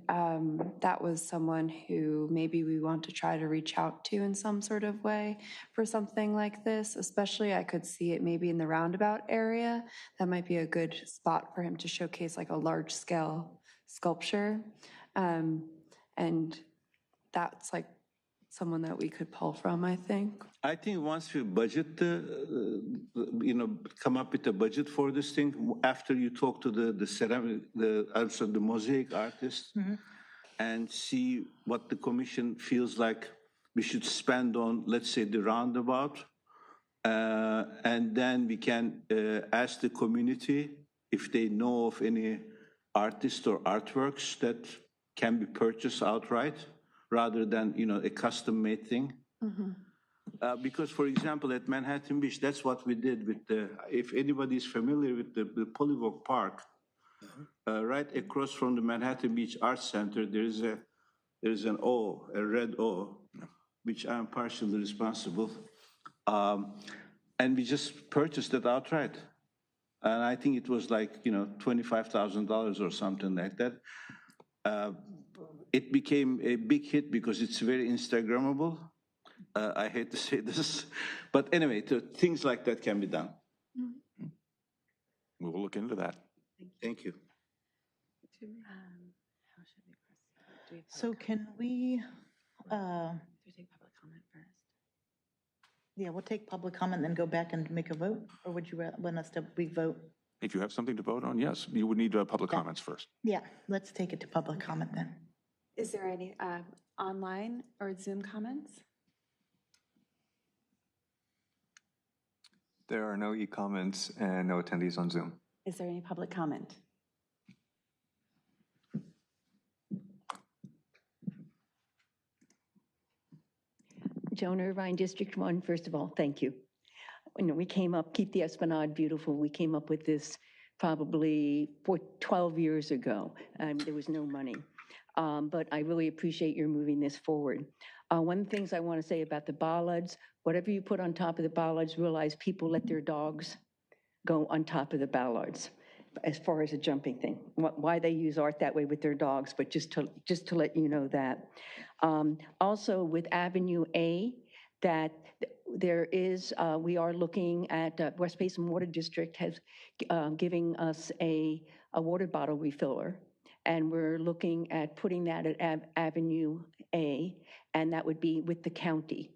that was someone who maybe we want to try to reach out to in some sort of way for something like this. Especially, I could see it maybe in the roundabout area. That might be a good spot for him to showcase like a large scale sculpture. And that's like someone that we could pull from, I think. I think once we budget come up with a budget for this thing, after you talk to the ceramic, the mosaic artist, and see what the commission feels like we should spend on, let's say, the roundabout, and then we can ask the community if they know of any artists or artworks that can be purchased outright, rather than, a custom-made thing. Because, for example, at Manhattan Beach, that's what we did with if anybody is familiar with the Polywalk Park, right across from the Manhattan Beach Arts Center, there is a there's an O, a red O, which I'm partially responsible. And we just purchased it outright. And I think it was like, $25,000 or something like that. It became a big hit because it's very Instagrammable. I hate to say this, but anyway, things like that can be done. We will look into that. Thank you. So can we, yeah, we'll take public comment, then go back and make a vote? Or would you want us to re-vote? If you have something to vote on, yes, you would need public comments first. Yeah, let's take it to public comment then. Is there any online or Zoom comments? There are no e-comments and no attendees on Zoom. Is there any public comment? Joan Irvine, District 1, first of all, thank you. We came up, Keep the Esplanade Beautiful, we came up with this probably 12 years ago. There was no money. But I really appreciate your moving this forward. One of the things I want to say about the bollards, whatever you put on top of the bollards, realize people let their dogs go on top of the bollards as far as a jumping thing. Why they use art that way with their dogs, but just to let you know that. Also with Avenue A, that there is, we are looking at, West Basin Water District has giving us a water bottle refiller. And we're looking at putting that at Avenue A, and that would be with the county,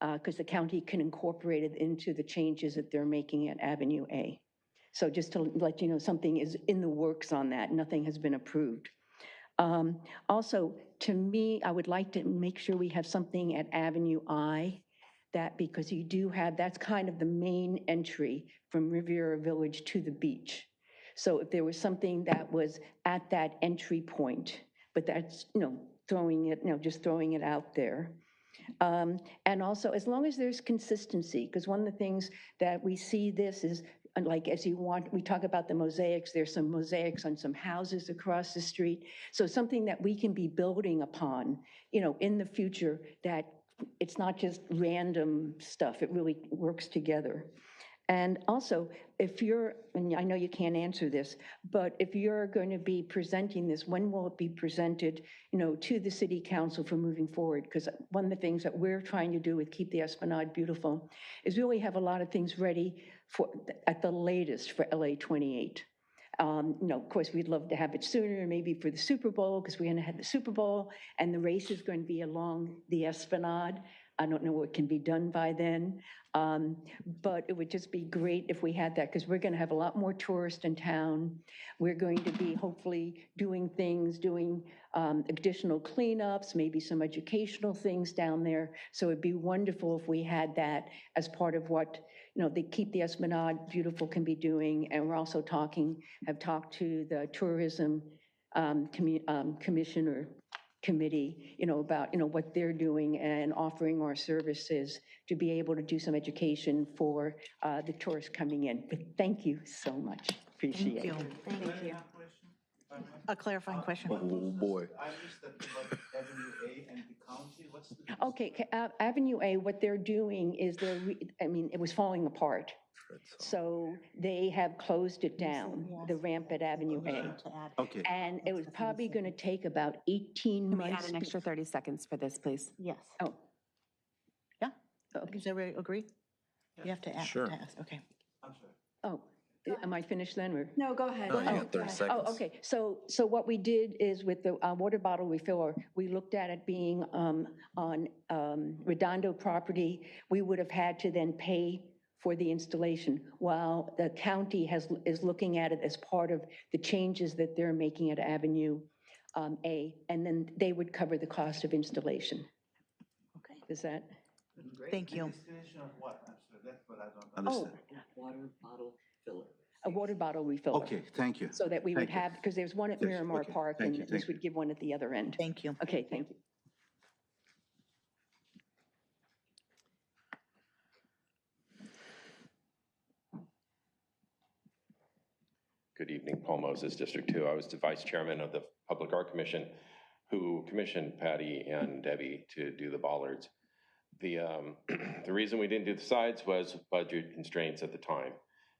because the county can incorporate it into the changes that they're making at Avenue A. So just to let you know, something is in the works on that. Nothing has been approved. Also, to me, I would like to make sure we have something at Avenue I, that because you do have, that's kind of the main entry from Riviera Village to the beach. So if there was something that was at that entry point, but that's, throwing it, just throwing it out there. And also, as long as there's consistency, because one of the things that we see this is, like as you want, we talk about the mosaics, there's some mosaics on some houses across the street. So something that we can be building upon, in the future, that it's not just random stuff, it really works together. And also, if you're, and I know you can't answer this, but if you're going to be presenting this, when will it be presented, to the city council for moving forward? Because one of the things that we're trying to do with Keep the Esplanade Beautiful is really have a lot of things ready for, at the latest, for LA 28. Of course, we'd love to have it sooner, maybe for the Super Bowl, because we're going to have the Super Bowl, and the race is going to be along the Esplanade. I don't know what can be done by then, but it would just be great if we had that, because we're going to have a lot more tourists in town. We're going to be hopefully doing things, doing additional cleanups, maybe some educational things down there. So it'd be wonderful if we had that as part of what, they Keep the Esplanade Beautiful can be doing. And we're also have talked to the tourism commissioner committee, about, what they're doing and offering our services to be able to do some education for the tourists coming in. But thank you so much. Appreciate it. Thank you. A clarifying question. Oh, boy. I missed that about Avenue A and the county. What's the difference? Okay, Avenue A, what they're doing is it was falling apart. So they have closed it down, the ramp at Avenue A. Okay. And it was probably going to take about 18 Can we months. add an extra 30 seconds for this, please? Yes. Oh, Yeah? Does everybody agree? You have to ask. Sure. Okay. I'm sorry. oh, am I finished then, or? No, go ahead. No, you got 30 seconds. Oh, okay. So what we did is with the water bottle refiller, we looked at it being on Redondo property. We would have had to then pay for the installation, while the county is looking at it as part of the changes that they're making at Avenue A, and then they would cover the cost of installation. Okay. Is that? Thank you. Installation of what? I'm sorry, that's what I don't understand. Water bottle filler. A water bottle refiller. Okay, thank you. So that we would Thank you. have, because there's one at Yes, Miramar okay. Park, Thank and you, this thank would give one at the other end. Thank you. Okay, thank you. Good evening, Paul Moses, District 2. I was the Vice Chairman of the Public Art Commission. who commissioned Patty and Debbie to do the bollards. The reason we didn't do the sides was budget constraints at the time.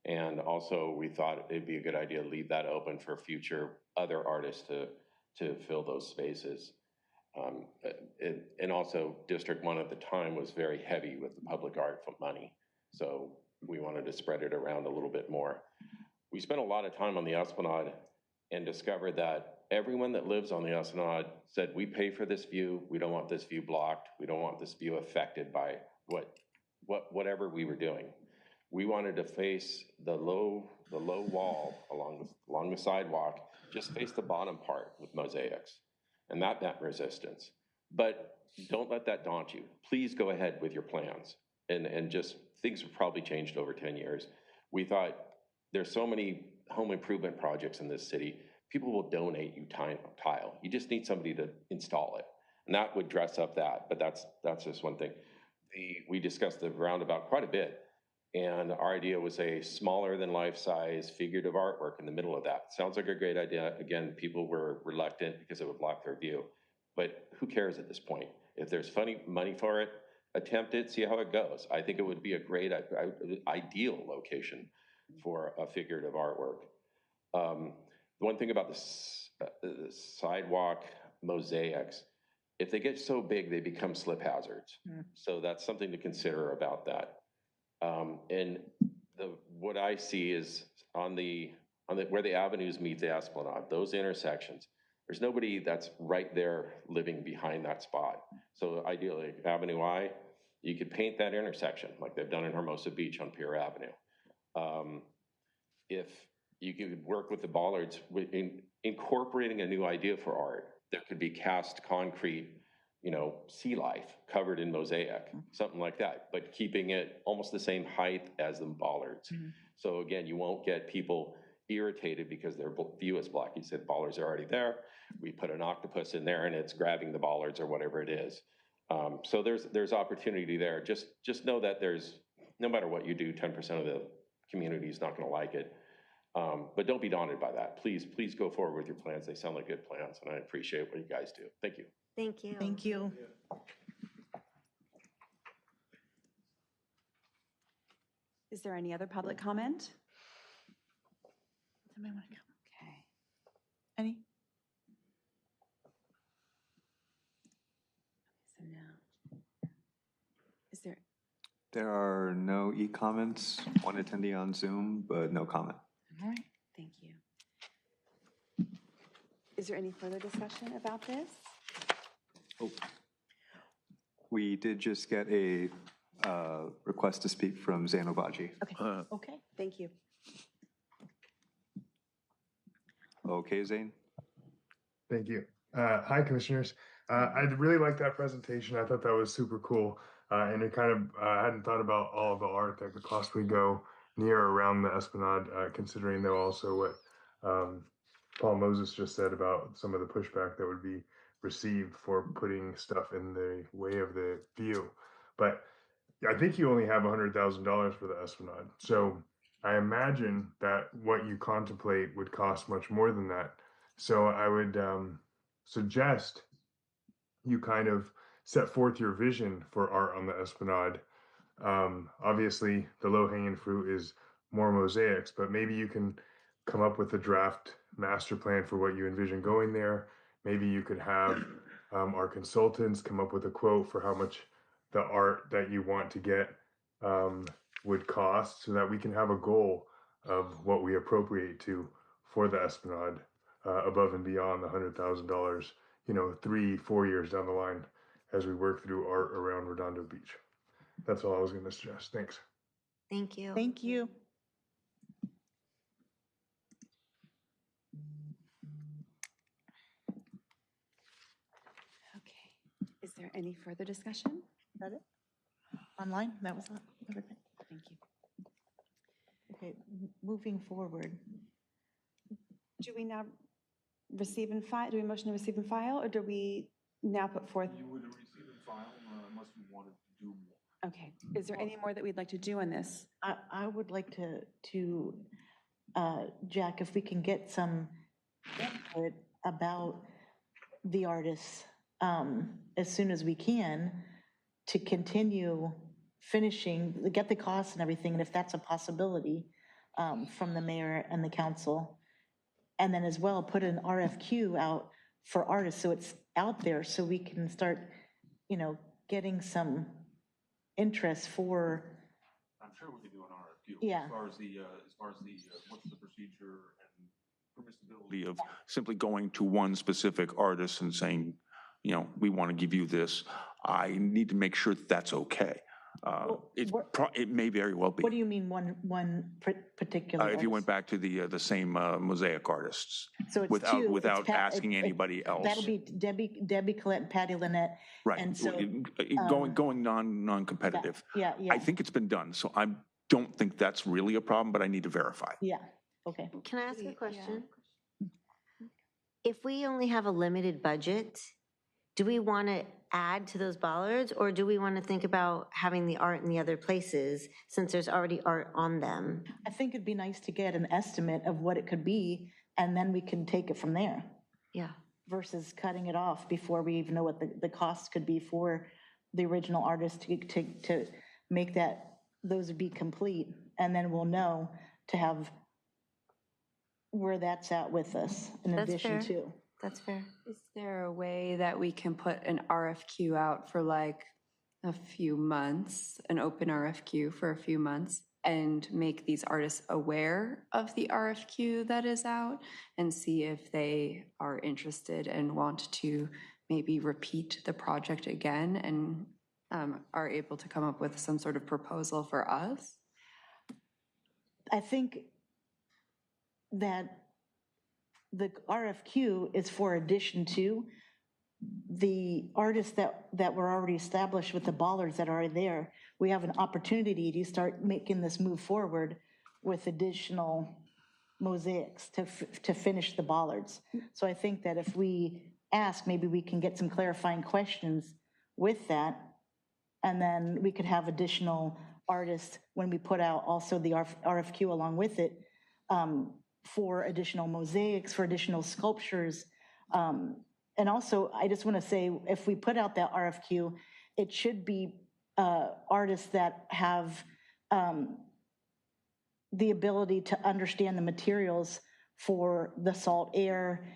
And also we thought it'd be a good idea to leave that open for future other artists to fill those spaces. And also District 1 at the time was very heavy with the public art money. So we wanted to spread it around a little bit more. We spent a lot of time on the Esplanade and discovered that everyone that lives on the Esplanade said, we pay for this view, we don't want this view blocked, we don't want this view affected by whatever we were doing. We wanted to face the low wall along the sidewalk, just face the bottom part with mosaics, and that resistance. But don't let that daunt you. Please go ahead with your plans, and just, things have probably changed over 10 years. We thought there's so many home improvement projects in this city, people will donate you tile. You just need somebody to install it. And that would dress up that, but that's just one thing. We discussed the roundabout quite a bit, and our idea was a smaller than life-size figurative artwork in the middle of that. Sounds like a great idea. Again, people were reluctant because it would block their view, but who cares at this point? If there's money for it, attempt it, see how it goes. I think it would be a great, ideal location for a figurative artwork. The one thing about the sidewalk mosaics, if they get so big, they become slip hazards. So that's something to consider about that. And what I see is where the avenues meet the Esplanade, those intersections, there's nobody that's right there living behind that spot. So ideally, Avenue I, you could paint that intersection like they've done in Hermosa Beach on Pier Avenue. If you could work with the bollards in incorporating a new idea for art, there could be cast concrete, sea life covered in mosaic, something like that, but keeping it almost the same height as the bollards. So again, you won't get people irritated because their view is blocked. You said bollards are already there. We put an octopus in there and it's grabbing the bollards or whatever it is. So there's opportunity there. Just know that no matter what you do, 10% of the community is not going to like it. But don't be daunted by that. Please go forward with your plans. They sound like good plans, and I appreciate what you guys do. Thank you. Thank you. Thank you. Is there any other public comment? Somebody want to come? Okay. Any? So now, is there, There are no e-comments, one attendee on Zoom, but no comment. All right. thank you. Is there any further discussion about this? Oh. We did just get a request to speak from Redondo Bbeach. Okay. Thank you. Okay, Zane? Thank you. Hi, Commissioners. I really liked that presentation. I thought that was super cool. And it kind of, I hadn't thought about all of the art that could possibly go near or around the Esplanade, considering though also what Paul Moses just said about some of the pushback that would be received for putting stuff in the way of the view. But I think you only have $100,000 for the Esplanade. So I imagine that what you contemplate would cost much more than that. So I would suggest you kind of set forth your vision for art on the Esplanade. Obviously, the low-hanging fruit is more mosaics, but maybe you can come up with a draft master plan for what you envision going there. Maybe you could have our consultants come up with a quote for how much the art that you want to get would cost, so that we can have a goal of what we appropriate to for the Esplanade above and beyond the $100,000, 3-4 years down the line as we work through art around Redondo Beach. That's all I was going to suggest. Thanks. Thank you. Thank you. Okay. Is there any further discussion? Is that it? Online? That was everything. Thank you. Okay, moving forward. Do we now receive and file, do we motion to receive and file, or do we now put forth? You would receive and file unless you wanted to do more. Okay. Is there any more that we'd like to do on this? I would like to Jack, if we can get some input about the artists as soon as we can to continue finishing, get the costs and everything, and if that's a possibility from the mayor and the council. And then as well, put an RFQ out for artists so it's out there so we can start, getting some interest for. I'm sure we can do an RFQ. Yeah. As far as the what's the procedure and permissibility of simply going to one specific artist and saying, we want to give you this. I need to make sure that's okay. It may very well be. What do you mean one particular if you went artist? back to the same mosaic artists, So it's without two. without It's Pat- asking anybody else. That'll be Debbie Collette and Patty Lynette. Right. And so, Going non-competitive. yeah. I think it's been done, so I don't think that's really a problem, but I need to verify. Yeah, okay. Can I ask a question? If we only have a limited budget, do we want to add to those bollards, or do we want to think about having the art in the other places since there's already art on them? I think it'd be nice to get an estimate of what it could be, and then we can take it from there. Yeah. Versus cutting it off before we even know what the cost could be for the original artist to make those be complete, and then we'll know to have where that's at with us in That's addition fair. to. That's fair. Is there a way that we can put an RFQ out for like a few months, an open RFQ for a few months, and make these artists aware of the RFQ that is out and see if they are interested and want to maybe repeat the project again and are able to come up with some sort of proposal for us? I think that the RFQ is for addition to the artists that were already established with the bollards that are there. We have an opportunity to start making this move forward with additional mosaics to finish the bollards. So I think that if we ask, maybe we can get some clarifying questions with that, and then we could have additional artists when we put out also the RFQ along with it, for additional mosaics, for additional sculptures. And also, I just want to say, if we put out that RFQ, it should be artists that have the ability to understand the materials for the salt air.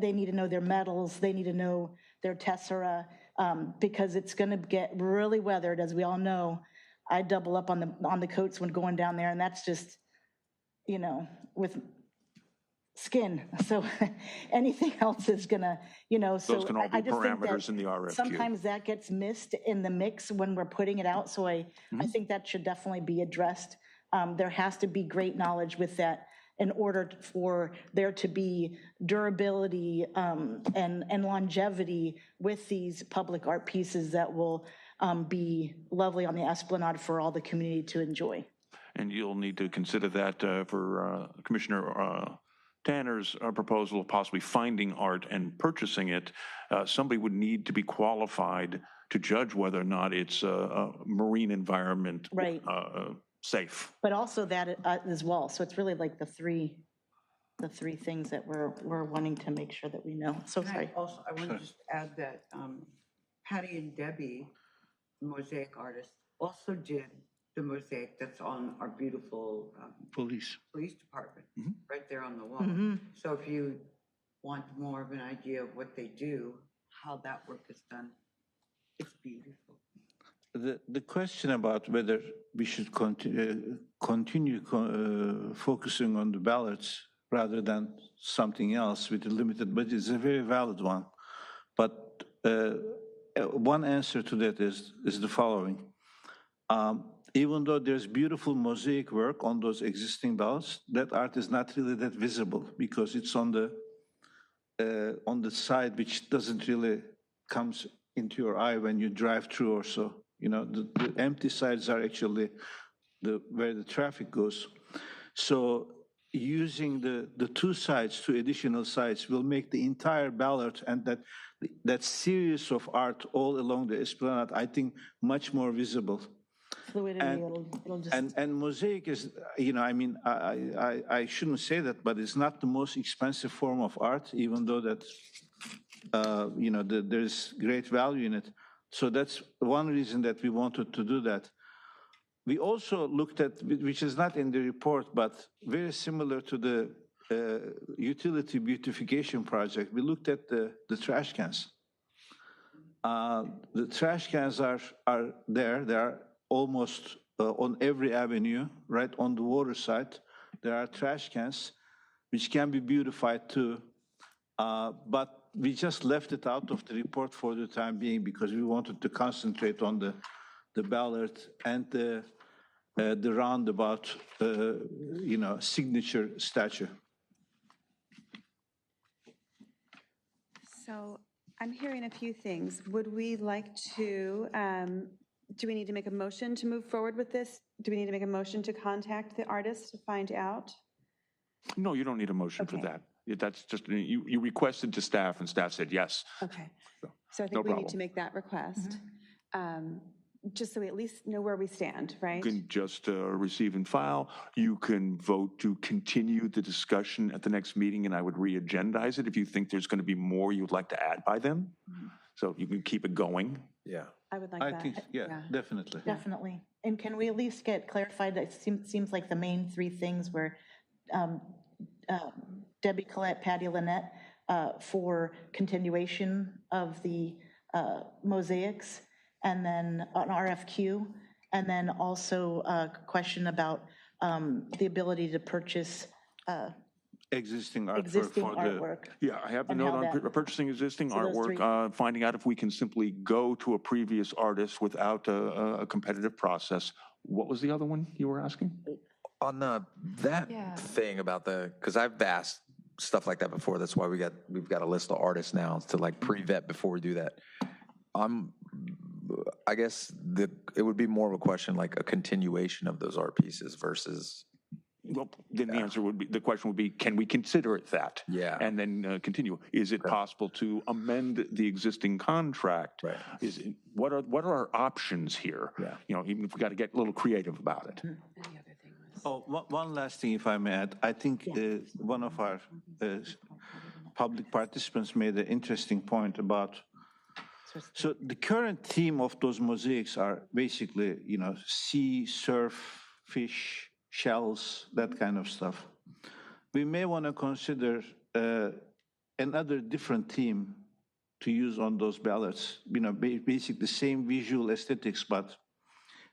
They need to know their metals. They need to know their tessera, because it's going to get really weathered, as we all know. I double up on the coats when going down there, and that's just, with skin. So anything else is gonna, so Those can all be I just think parameters that in the RFQ. sometimes that gets missed in the mix when we're putting it out. So I think that should definitely be addressed. There has to be great knowledge with that in order for there to be durability and longevity with these public art pieces that will be lovely on the Esplanade for all the community to enjoy. And you'll need to consider that for Commissioner Tanner's proposal of possibly finding art and purchasing it. Somebody would need to be qualified to judge whether or not it's a marine environment Right. Safe. But also that as well. So it's really like the three things that we're wanting to make sure that we know. So sorry. Also, I want to just add that Patty and Debbie, mosaic artists, also did the mosaic that's on our beautiful Police. police department, right there on the wall. Mhm. So if you want more of an idea of what they do, how that work is done, it's beautiful. The question about whether we should continue focusing on the ballots rather than something else with a limited budget is a very valid one. But one answer to that is the following. Even though there's beautiful mosaic work on those existing ballots, that art is not really that visible because it's on the side which doesn't really comes into your eye when you drive through or so. The empty sides are actually where the traffic goes. So using the two sides, two additional sides, will make the entire ballot and that series of art all along the Esplanade, I think, much more visible. Fluidity, it'll just. And mosaic is, I shouldn't say that, but it's not the most expensive form of art, even though that there's great value in it. So that's one reason that we wanted to do that. We also looked at, which is not in the report, but very similar to the utility beautification project, we looked at the trash cans. The trash cans are there. They are almost on every avenue, right on the water side. There are trash cans, which can be beautified too. But we just left it out of the report for the time being because we wanted to concentrate on the ballard and the roundabout, signature statue. So I'm hearing a few things. Would we like to, do we need to make a motion to move forward with this? Do we need to make a motion to contact the artist to find out? No, you don't need a motion for Okay. that. That's just, you requested to staff and staff said yes. Okay. So I No think we need problem. to make that request, just so we at least know where we stand, right? You can just receive and file. You can vote to continue the discussion at the next meeting, and I would re-agendize it if you think there's going to be more you'd like to add by then. So you can keep it going. Yeah. I would like I that. think, yeah, definitely. Definitely. And can we at least get clarified, that seems like the main three things were Debbie Collette, Patty Lynette, for continuation of the mosaics, and then an RFQ, and then also a question about the ability to purchase Existing artwork existing for the. artwork. Yeah, I have the And note how on that- purchasing existing So those artwork, finding out if we can simply go to a previous artist without a competitive process. What was the other one you were asking? On that Yeah. thing about because I've asked stuff like that before. That's why we've got a list of artists now to like pre-vet before we do that. I guess it would be more of a question like a continuation of those art pieces versus. Well, then the question would be, can we consider it that? Yeah. And then continue. Is it possible to amend the existing contract? Right. What are our options here? Yeah. Even if we got to get a little creative about it. Oh, one last thing, if I may add. I think one of our public participants made an interesting point about, so the current theme of those mosaics are basically, sea, surf, fish, shells, that kind of stuff. We may want to consider another different theme to use on those ballards, basically the same visual aesthetics, but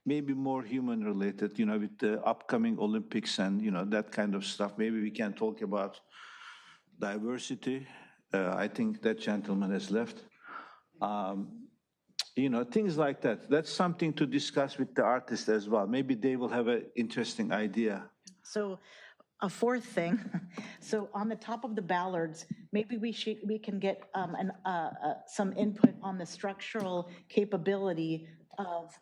maybe more human related, with the upcoming Olympics and, that kind of stuff. Maybe we can talk about diversity. I think that gentleman has left. Things like that. That's something to discuss with the artist as well. Maybe they will have an interesting idea. So a fourth thing, so on the top of the ballards, maybe we can get some input on the structural capability of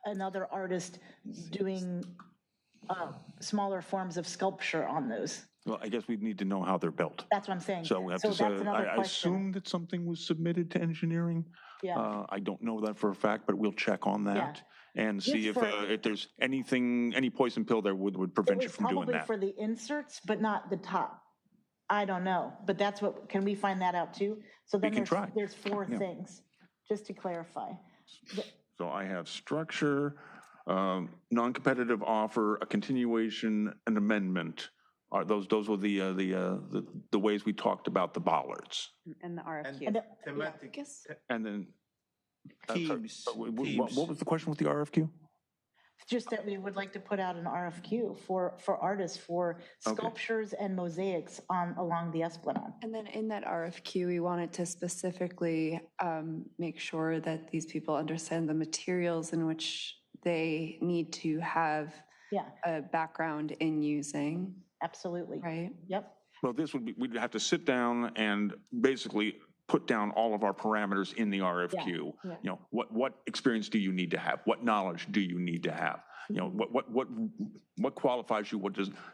another artist doing smaller forms of sculpture on those. Well, I guess we need to know how they're built. That's what I'm saying. So we have to that's say, another I question. assume that something was submitted to engineering. Yeah. I don't know that for a fact, but we'll check on that and see Just if there's any poison pill there would prevent you from doing Probably that. for the inserts, but not the top. I don't know, but that's what, can we find that out too? So then can try. there's four Yeah. things, just to clarify. So I have structure, non-competitive offer, a continuation, an amendment. Those were the ways we talked about the bollards. And the RFQ. And Thematic And then, teams. what was the question with the RFQ? Just that we would like to put out an RFQ for artists for sculptures and mosaics along the Esplanade. And then in that RFQ, we wanted to specifically make sure that these people understand the materials in which they need to have a background in using. Absolutely. Right? Yep. Well, we'd have to sit down and basically put down all of our parameters in the RFQ. Yeah. What experience do you need to have? What knowledge do you need to have? What qualifies you?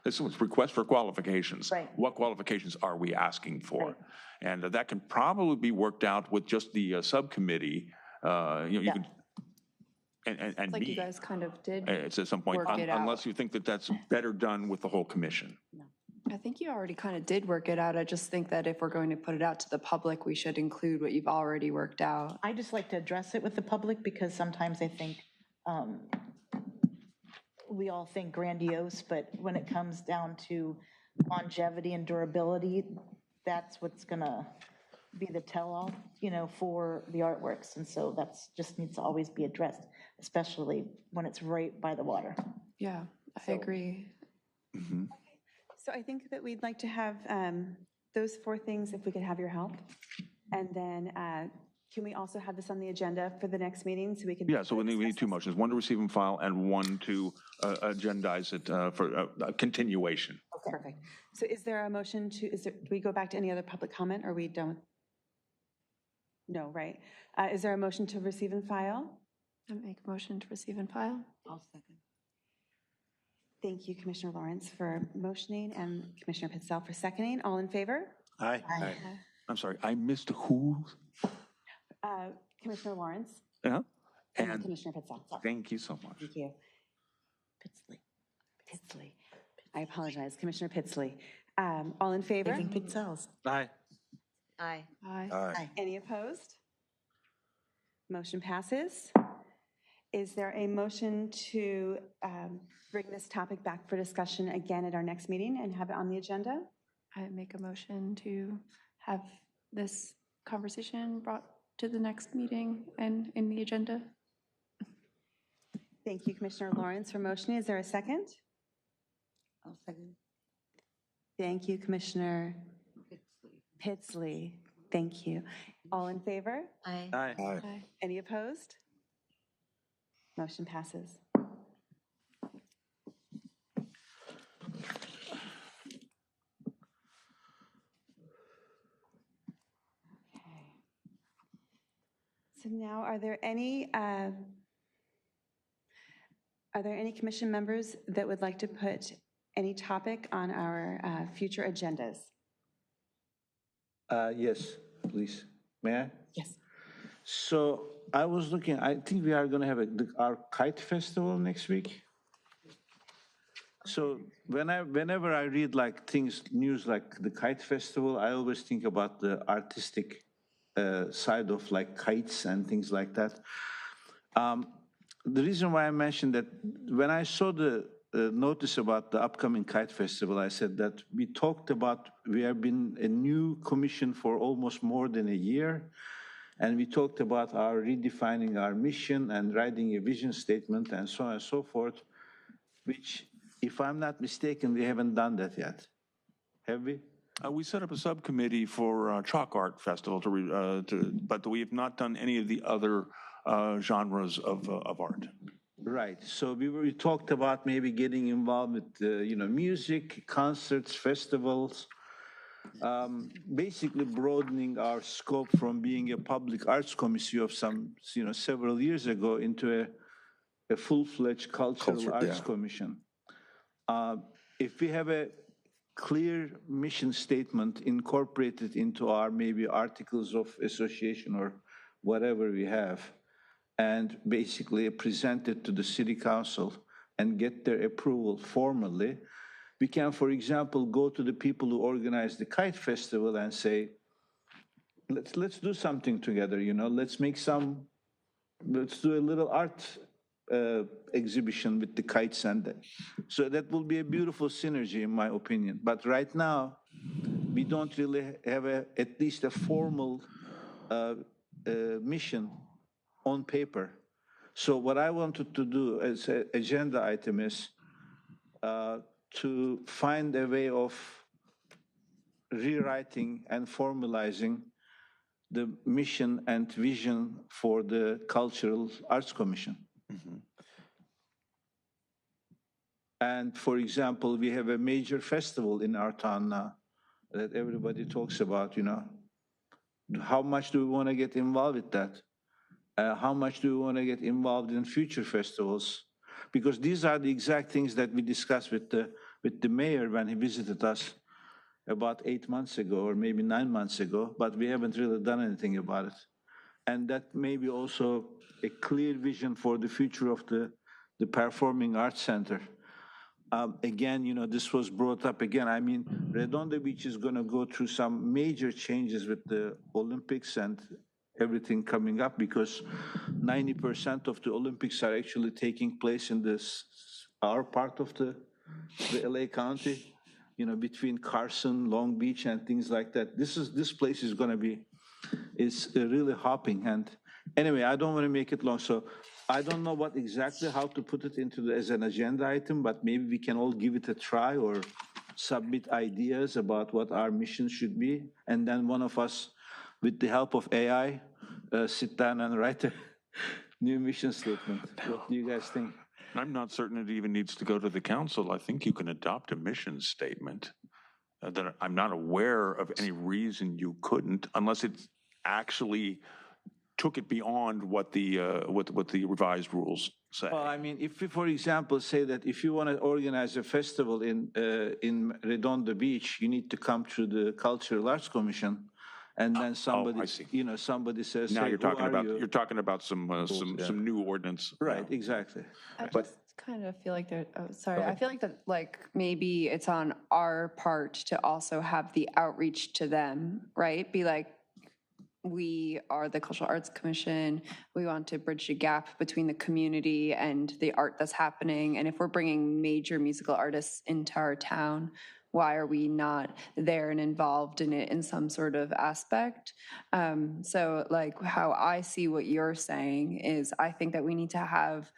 This was request for qualifications. Right. What qualifications are we asking for? Right. And that can probably be worked out with just the subcommittee. You can. And Like me. you guys kind of did. It's at some point, work it out. unless you think that that's better done with the whole commission. I think you already kind of did work it out. I just think that if we're going to put it out to the public, we should include what you've already worked out. I just like to address it with the public because sometimes I think we all think grandiose, but when it comes down to longevity and durability, that's what's gonna be the tell-all, for the artworks. And so that's just needs to always be addressed, especially when it's right by the water. Yeah, I agree. So I think that we'd like to have those 4 things, if we could have your help. And then can we also have this on the agenda for the next meeting so we can? Yeah, so we need 2 motions, 1 to receive and file and 1 to agendize it for a continuation. Okay, perfect. So is there a motion do we go back to any other public comment or we don't? No, right. Is there a motion to receive and file? I make a motion to receive and file. I'll second. Thank you, Commissioner Lawrence, for motioning and Commissioner Pitzel for seconding. All in favor? Aye. I'm sorry, I missed who? Commissioner Lawrence Yeah? and Commissioner Pitzel. Thank you so much. Thank you. Pitsley. I apologize, Commissioner Pitsley. All in favor? Even Pitzels. Aye. Aye. Aye. Any opposed? Motion passes. Is there a motion to bring this topic back for discussion again at our next meeting and have it on the agenda? I make a motion to have this conversation brought to the next meeting and in the agenda. Thank you, Commissioner Lawrence, for motioning. Is there a second? I'll second. Thank you, Commissioner Pitsley. Thank you. All in favor? Aye. Aye. Any opposed? Motion passes. Okay. So now, are there any commission members that would like to put any topic on our future agendas? Yes, please. May I? Yes. So I was looking, I think we are going to have our kite festival next week. So whenever I read news like the kite festival, I always think about the artistic side of kites and things like that. The reason why I mentioned that, when I saw the notice about the upcoming kite festival, I said that we have been a new commission for almost more than a year. And we talked about redefining our mission and writing a vision statement and so on and so forth, which, if I'm not mistaken, we haven't done that yet. Have we? We set up a subcommittee for Chalk Art Festival, but we have not done any of the other genres of art. Right. So we talked about maybe getting involved with music, concerts, festivals, basically broadening our scope from being a public arts committee of several years ago into a full-fledged cultural arts commission. If we have a clear mission statement incorporated into our maybe articles of association or whatever we have, and basically present it to the city council and get their approval formally, we can, for example, go to the people who organize the kite festival and say, let's do something together, let's do a little art exhibition with the kites, and so that will be a beautiful synergy, in my opinion. But right now, we don't really have at least a formal mission on paper. So what I wanted to do as an agenda item is to find a way of rewriting and formalizing the mission and vision for the Cultural Arts Commission. Mm-hmm. And for example, we have a major festival in our town now that everybody talks about, How much do we want to get involved with that? How much do we want to get involved in future festivals? Because these are the exact things that we discussed with the mayor when he visited us about 8 months ago, or maybe 9 months ago, but we haven't really done anything about it. And that may be also a clear vision for the future of the Performing Arts Center. Again, this was brought up again. I mean, Redondo Beach is going to go through some major changes with the Olympics and everything coming up because 90% of the Olympics are actually taking place in our part of the LA County, between Carson, Long Beach, and things like that. This place is going to be really hopping. And anyway, I don't want to make it long, so I don't know how to put it as an agenda item, but maybe we can all give it a try or submit ideas about what our mission should be. And then one of us, with the help of AI, sit down and write a new mission statement. What do you guys think? I'm not certain it even needs to go to the council. I think you can adopt a mission statement. That I'm not aware of any reason you couldn't, unless it actually took it beyond what the revised rules say. Well, I mean, if we, for example, say that if you want to organize a festival in Redondo Beach, you need to come to the Cultural Arts Commission, and then somebody, somebody says, now hey, you're talking about some new ordinance. Right, exactly. I just kind of feel like I feel like that, like, maybe it's on our part to also have the outreach to them, right? Be like, we are the Cultural Arts Commission. We want to bridge the gap between the community and the art that's happening. And if we're bringing major musical artists into our town, why are we not there and involved in it in some sort of aspect? So like how I see what you're saying is I think that we need to have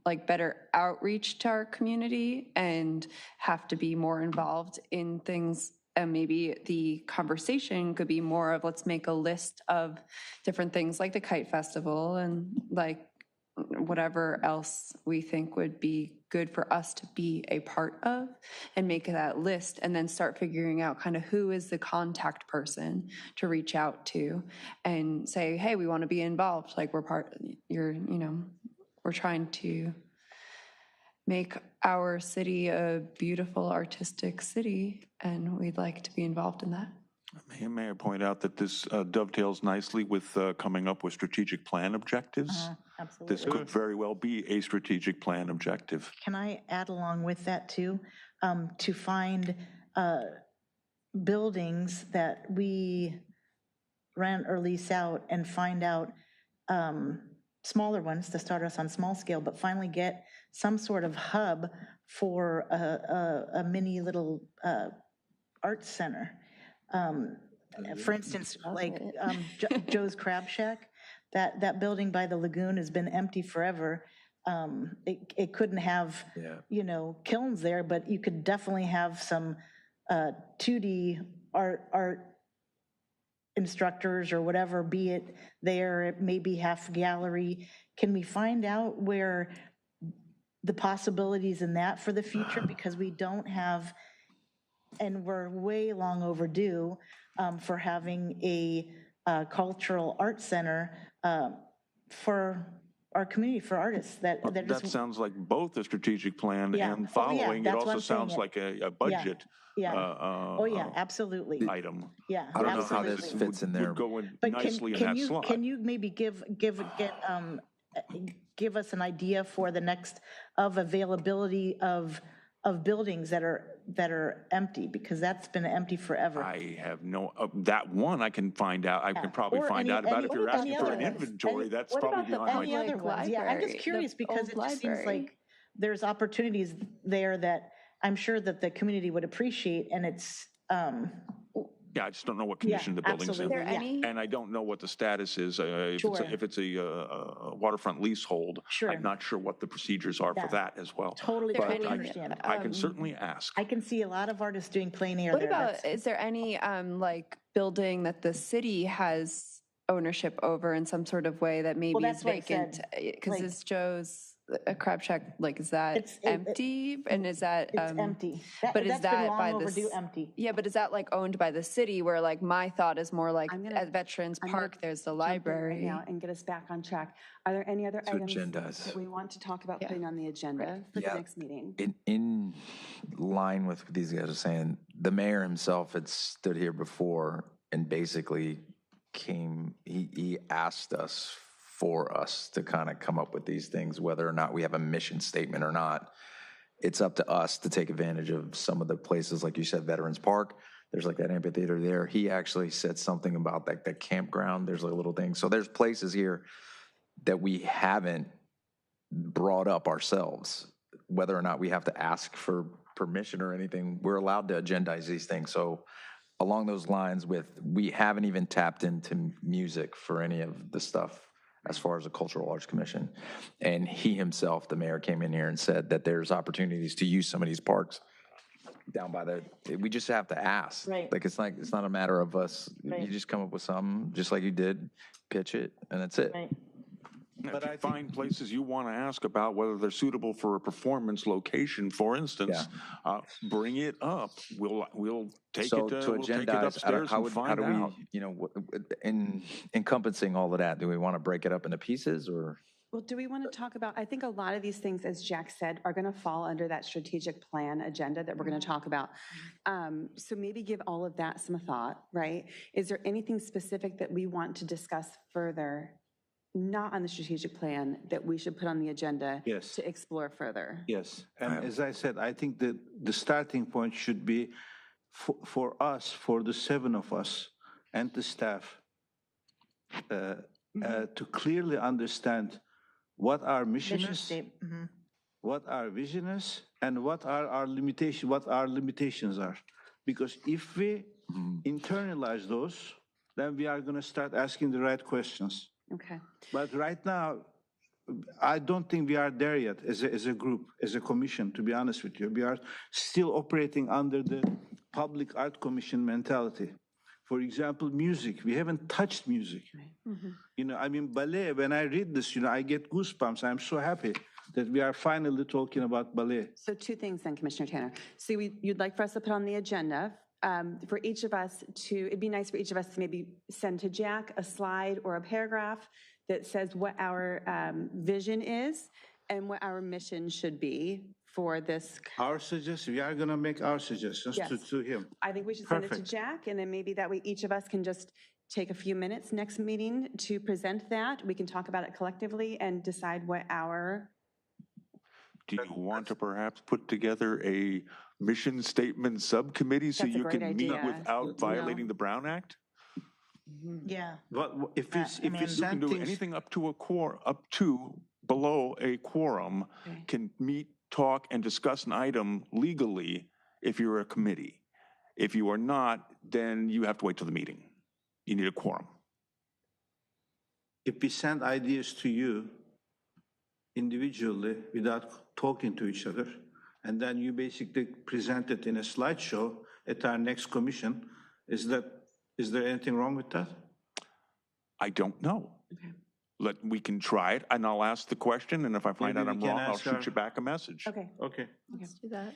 like better outreach to our community and have to be more involved in things. And maybe the conversation could be more of, let's make a list of different things like the Kite Festival and like whatever else we think would be good for us to be a part of, and make that list and then start figuring out kind of who is the contact person to reach out to and say, hey, we want to be involved. Like we're trying to make our city a beautiful artistic city, and we'd like to be involved in that. May I point out that this dovetails nicely with coming up with strategic plan objectives? Absolutely. This could very well be a strategic plan objective. Can I add along with that too? To find buildings that we rent or lease out and find out smaller ones to start us on small scale, but finally get some sort of hub for a mini little art center. For instance, like Joe's Crab Shack, that building by the lagoon has been empty forever. It couldn't have, kilns there, but you could definitely have some 2D art instructors or whatever, be it there, it may be half gallery. Can we find out where the possibilities in that for the future? Because we don't have, and we're way long overdue for having a cultural arts center for our community, for artists that sounds like both a strategic plan and Oh, following. yeah, It also sounds like a budget. Absolutely. Item. Yeah, I don't absolutely. know how this fits in there. Would go in But nicely in that slot. can you maybe give us an idea for the next of availability of buildings that are empty, because that's been empty forever. I have no, that one I can find out. I can probably find out about if you're asking for an inventory. That's probably beyond my. Any other ones? Yeah, I'm just curious because it just seems like there's opportunities there that I'm sure that the community would appreciate, and it's. Yeah, I just don't know what condition the building's in. Absolutely, And I don't know what the status is. If it's a waterfront leasehold, I'm not sure what the procedures are for that as well. Totally understand. I can certainly ask. I can see a lot of artists doing plein air. What about, is there any like building that the city has ownership over in some sort of way that maybe is vacant? Because it's Joe's a Crab Shack, like, is that empty? And is that it's empty? But is that by the empty? Yeah, but is that like owned by the city? Where like my thought is more like at Veterans Park, there's the library. Now and get us back on track. Are there any other items that we want to talk about putting on the agenda for the next meeting? In line with what these guys are saying, the mayor himself had stood here before and basically he asked us for us to kind of come up with these things, whether or not we have a mission statement or not. it's up to us to take advantage of some of the places, like you said, Veterans Park. There's like that amphitheater there. He actually said something about like that campground. There's like a little thing. So there's places here that we haven't brought up ourselves, whether or not we have to ask for permission or anything. We're allowed to agendize these things. So along those lines we haven't even tapped into music for any of the stuff as far as the Cultural Arts Commission. And he himself, the mayor, came in here and said that there's opportunities to use some of these parks down by we just have to ask. Right. Like, it's not a matter of us, Right. you just come up with something, just like you did, pitch it, and that's it. Right. If you find places you want to ask about whether they're suitable for a performance location, for instance, bring it up. We'll take So it. to We'll take it agendize, upstairs and how find do out. we, in encompassing all of that, do we want to break it up into pieces or? Well, do we want to talk about, I think a lot of these things, as Jack said, are going to fall under that strategic plan agenda that we're going to talk about. So maybe give all of that some thought, right? Is there anything specific that we want to discuss further, not on the strategic plan, that we should put on the agenda Yes. to explore further? Yes, and as I said, I think that the starting point should be for us, for the 7 of us and the staff, to clearly understand what our mission is, what our vision is, and what are our limitations are. Because if we internalize those, then we are going to start asking the right questions. Okay. But right now, I don't think we are there yet as a group, as a commission, to be honest with you. We are still operating under the Public Art Commission mentality. For example, music. We haven't touched music. Ballet, when I read this, I get goosebumps. I'm so happy that we are finally talking about ballet. So 2 things then, Commissioner Tanner. So you'd like for us to put on the agenda for each of us it'd be nice for each of us to maybe send to Jack a slide or a paragraph that says what our vision is and what our mission should be for this. We are going to make our suggestions Yes. to him. I think we should send it to Perfect. Jack, and then maybe that way each of us can just take a few minutes next meeting to present that. We can talk about it collectively and decide what our. Do you want to perhaps put together a mission statement subcommittee so That's a you great can meet idea. without violating the Brown Act? Yeah. What if we You can send do things? anything up to below a quorum, Okay. can meet, talk, and discuss an item legally if you're a committee. If you are not, then you have to wait till the meeting. You need a quorum. If we send ideas to you individually without talking to each other, and then you basically present it in a slideshow at our next commission, is there anything wrong with that? I don't know. We can try it, and I'll ask the question, and if I find Maybe out I'm we can wrong, I'll ask shoot our- you back a message. Okay. Okay, Let's do that.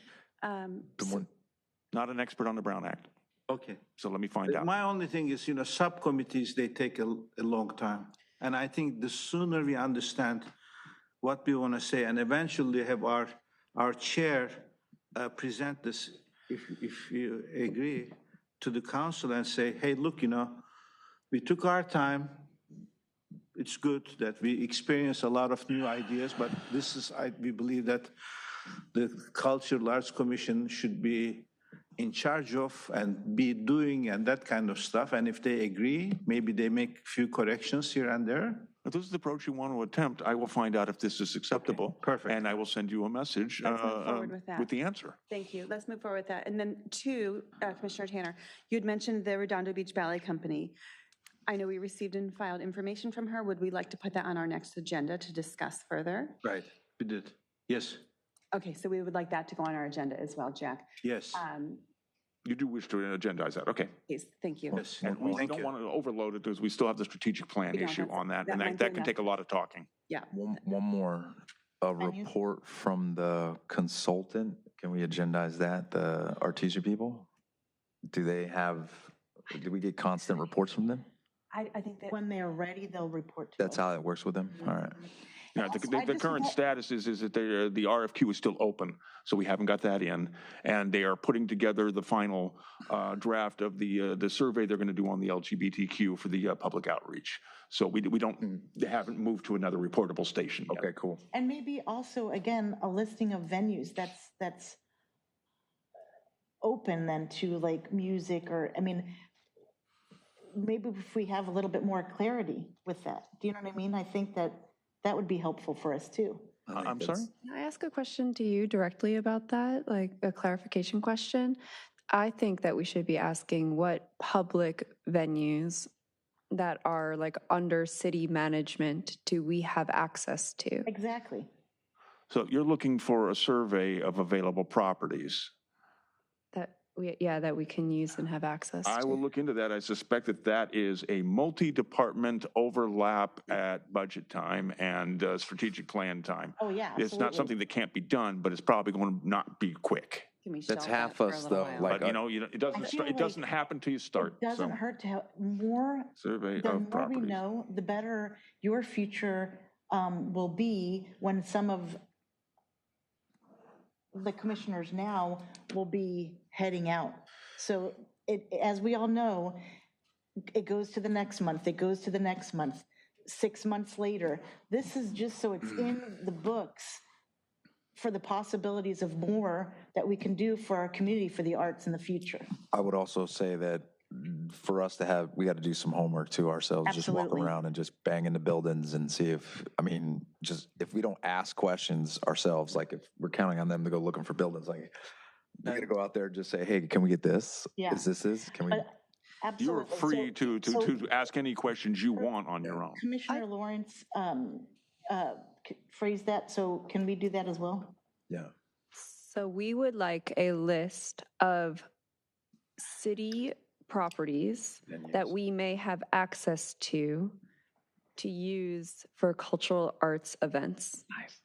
Not an expert on the Brown Act, okay. so let me find out. My only thing is, subcommittees, they take a long time. And I think the sooner we understand what we want to say and eventually have our chair present this, if you agree, to the council and say, hey, look, we took our time. It's good that we experience a lot of new ideas, but we believe that the Cultural Arts Commission should be in charge of and be doing and that kind of stuff. And if they agree, maybe they make a few corrections here and there. If this is the approach you want to attempt, I will find out if this is acceptable. Perfect. And I will send you a message Let's move forward with that. with the answer. Thank you. Let's move forward with that. And then 2, Commissioner Tanner, you had mentioned the Redondo Beach Ballet Company. I know we received and filed information from her. Would we like to put that on our next agenda to discuss further? Right, we did. Yes, Okay, so we would like that to go on our agenda as well, Jack. yes, You do wish to agendize that, okay. Please, thank you. yes. And we Thank don't you. want to overload it because we still have the strategic plan We don't, issue that's- on that. that And might be that can enough. take a lot of talking. Yeah. One more, a report from the consultant, can we agendize that, the Artesia people? Do we get constant reports from them? I think that. When they're ready, they'll report to us. That's how it works with them? All right. Yeah, the current status is that the RFQ is still open, so we haven't got that in. And they are putting together the final draft of the survey they're going to do on the LGBTQ for the public outreach. So they haven't moved to another reportable station yet. Okay, cool. And maybe also, again, a listing of venues that's open then to like music or, I mean, maybe if we have a little bit more clarity with that, do you know what I mean? I think that would be helpful for us too. I'm sorry? Can I ask a question to you directly about that, like a clarification question? I think that we should be asking what public venues that are like under city management do we have access to? Exactly. So you're looking for a survey of available properties. That we can use and have access to. I will look into that. I suspect that is a multi-department overlap at budget time and strategic plan time. Oh, yeah, It's not something that can't be done, but it's probably going to not be quick. That's half us though. Like, But it doesn't happen till you start. It doesn't hurt to have more. Survey The of more we properties. know, the better your future will be when some of the commissioners now will be heading out. So as we all know, it goes to the next month, it goes to the next month, 6 months later. This is just so it's in the books for the possibilities of more that we can do for our community, for the arts in the future. I would also say that for us to have, we got to do some homework to ourselves, just walk Absolutely. around and just bang into buildings and see if, I mean, just if we don't ask questions ourselves, like if we're counting on them to go looking for buildings, like you're going to go out there and just say, hey, can we get this? Yeah. Is this? Can we? But You're absolutely. free to ask any questions you want on your own. Commissioner Lawrence phrased that, so can we do that as well? Yeah. So we would like a list of city properties that we may have access to use for cultural arts events. Nice.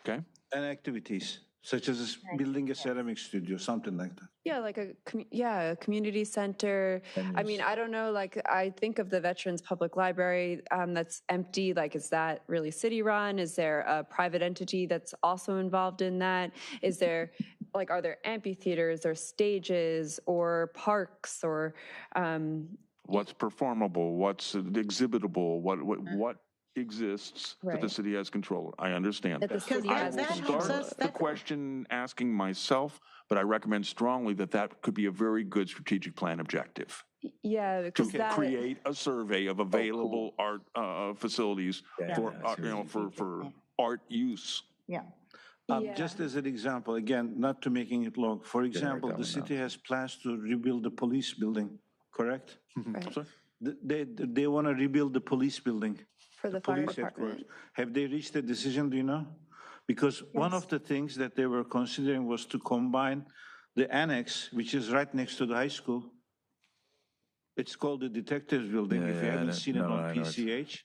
Okay. And activities, such as building a ceramic studio, something like that. Yeah, like a community center. I mean, I don't know, like I think of the Veterans Public Library that's empty, like is that really city run? Is there a private entity that's also involved in that? Is there, like, are there amphitheaters or stages or parks or? What's performable, what's exhibitable, what exists that the city has control of. I understand. That the city I has will control start of. the question asking myself, but I recommend strongly that could be a very good strategic plan objective. Yeah, To because that. create a survey of available art facilities for art use. Yeah. Just as an example, again, not to making it long, for example, the city has plans to rebuild the police building, correct? Right. Sorry? They want to rebuild the police building. For the fire Police headquarters. department. Have they reached a decision, do you know? Because one of the things that they were considering was to combine the annex, which is right next to the high school. It's called the Detectives Building, if you haven't seen it on PCH,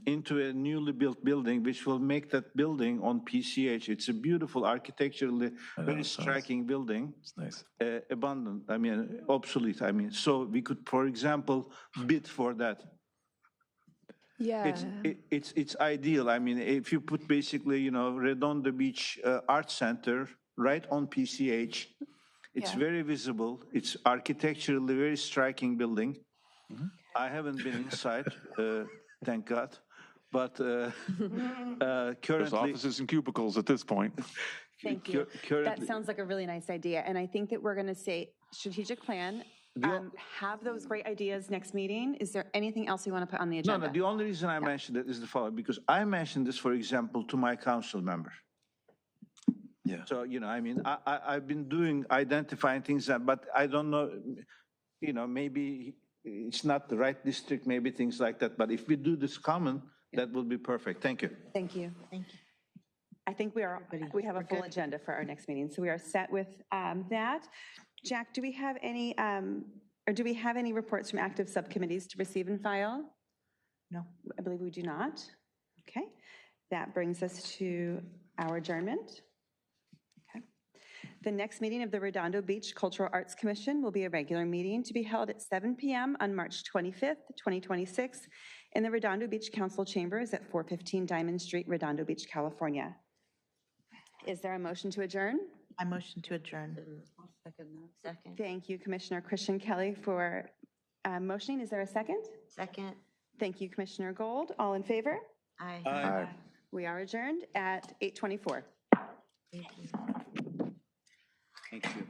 into a newly built building, which will make that building on PCH. It's a beautiful architecturally, very striking building. It's nice. Abundant, I mean, obsolete, I mean. So we could, for example, bid for that. Yeah. It's ideal. I mean, if you put basically, Redondo Beach Art Center right on PCH, it's very visible. It's architecturally very striking building. I haven't been inside, thank God, but There's currently. offices and cubicles at this point. Thank you. That sounds like a really nice idea. And I think that we're going to say strategic plan, have those great ideas next meeting. Is there anything else you want to put on the agenda? No, the only reason I mentioned it is the following, because I mentioned this, for example, to my council member. Yeah. So, I mean, I've been identifying things, but I don't know, maybe it's not the right district, maybe things like that. But if we do this common, that will be perfect. Thank you. Thank you. Thank you. I think we have a full agenda for our next meeting, so we are set with that. Jack, do we have any reports from active subcommittees to receive and file? No. I believe we do not. Okay. That brings us to our adjournment. Okay. The next meeting of the Redondo Beach Cultural Arts Commission will be a regular meeting to be held at 7 p.m. on March 25th, 2026 in the Redondo Beach Council Chambers at 415 Diamond Street, Redondo Beach, California. Is there a motion to adjourn? I motion to adjourn. I'll second that. Second. Thank you, Commissioner Christian Kelly, for motioning. Is there a second? Second. Thank you, Commissioner Gold. All in favor? Aye. Aye. We are adjourned at 8:24. Thank you. Thank you.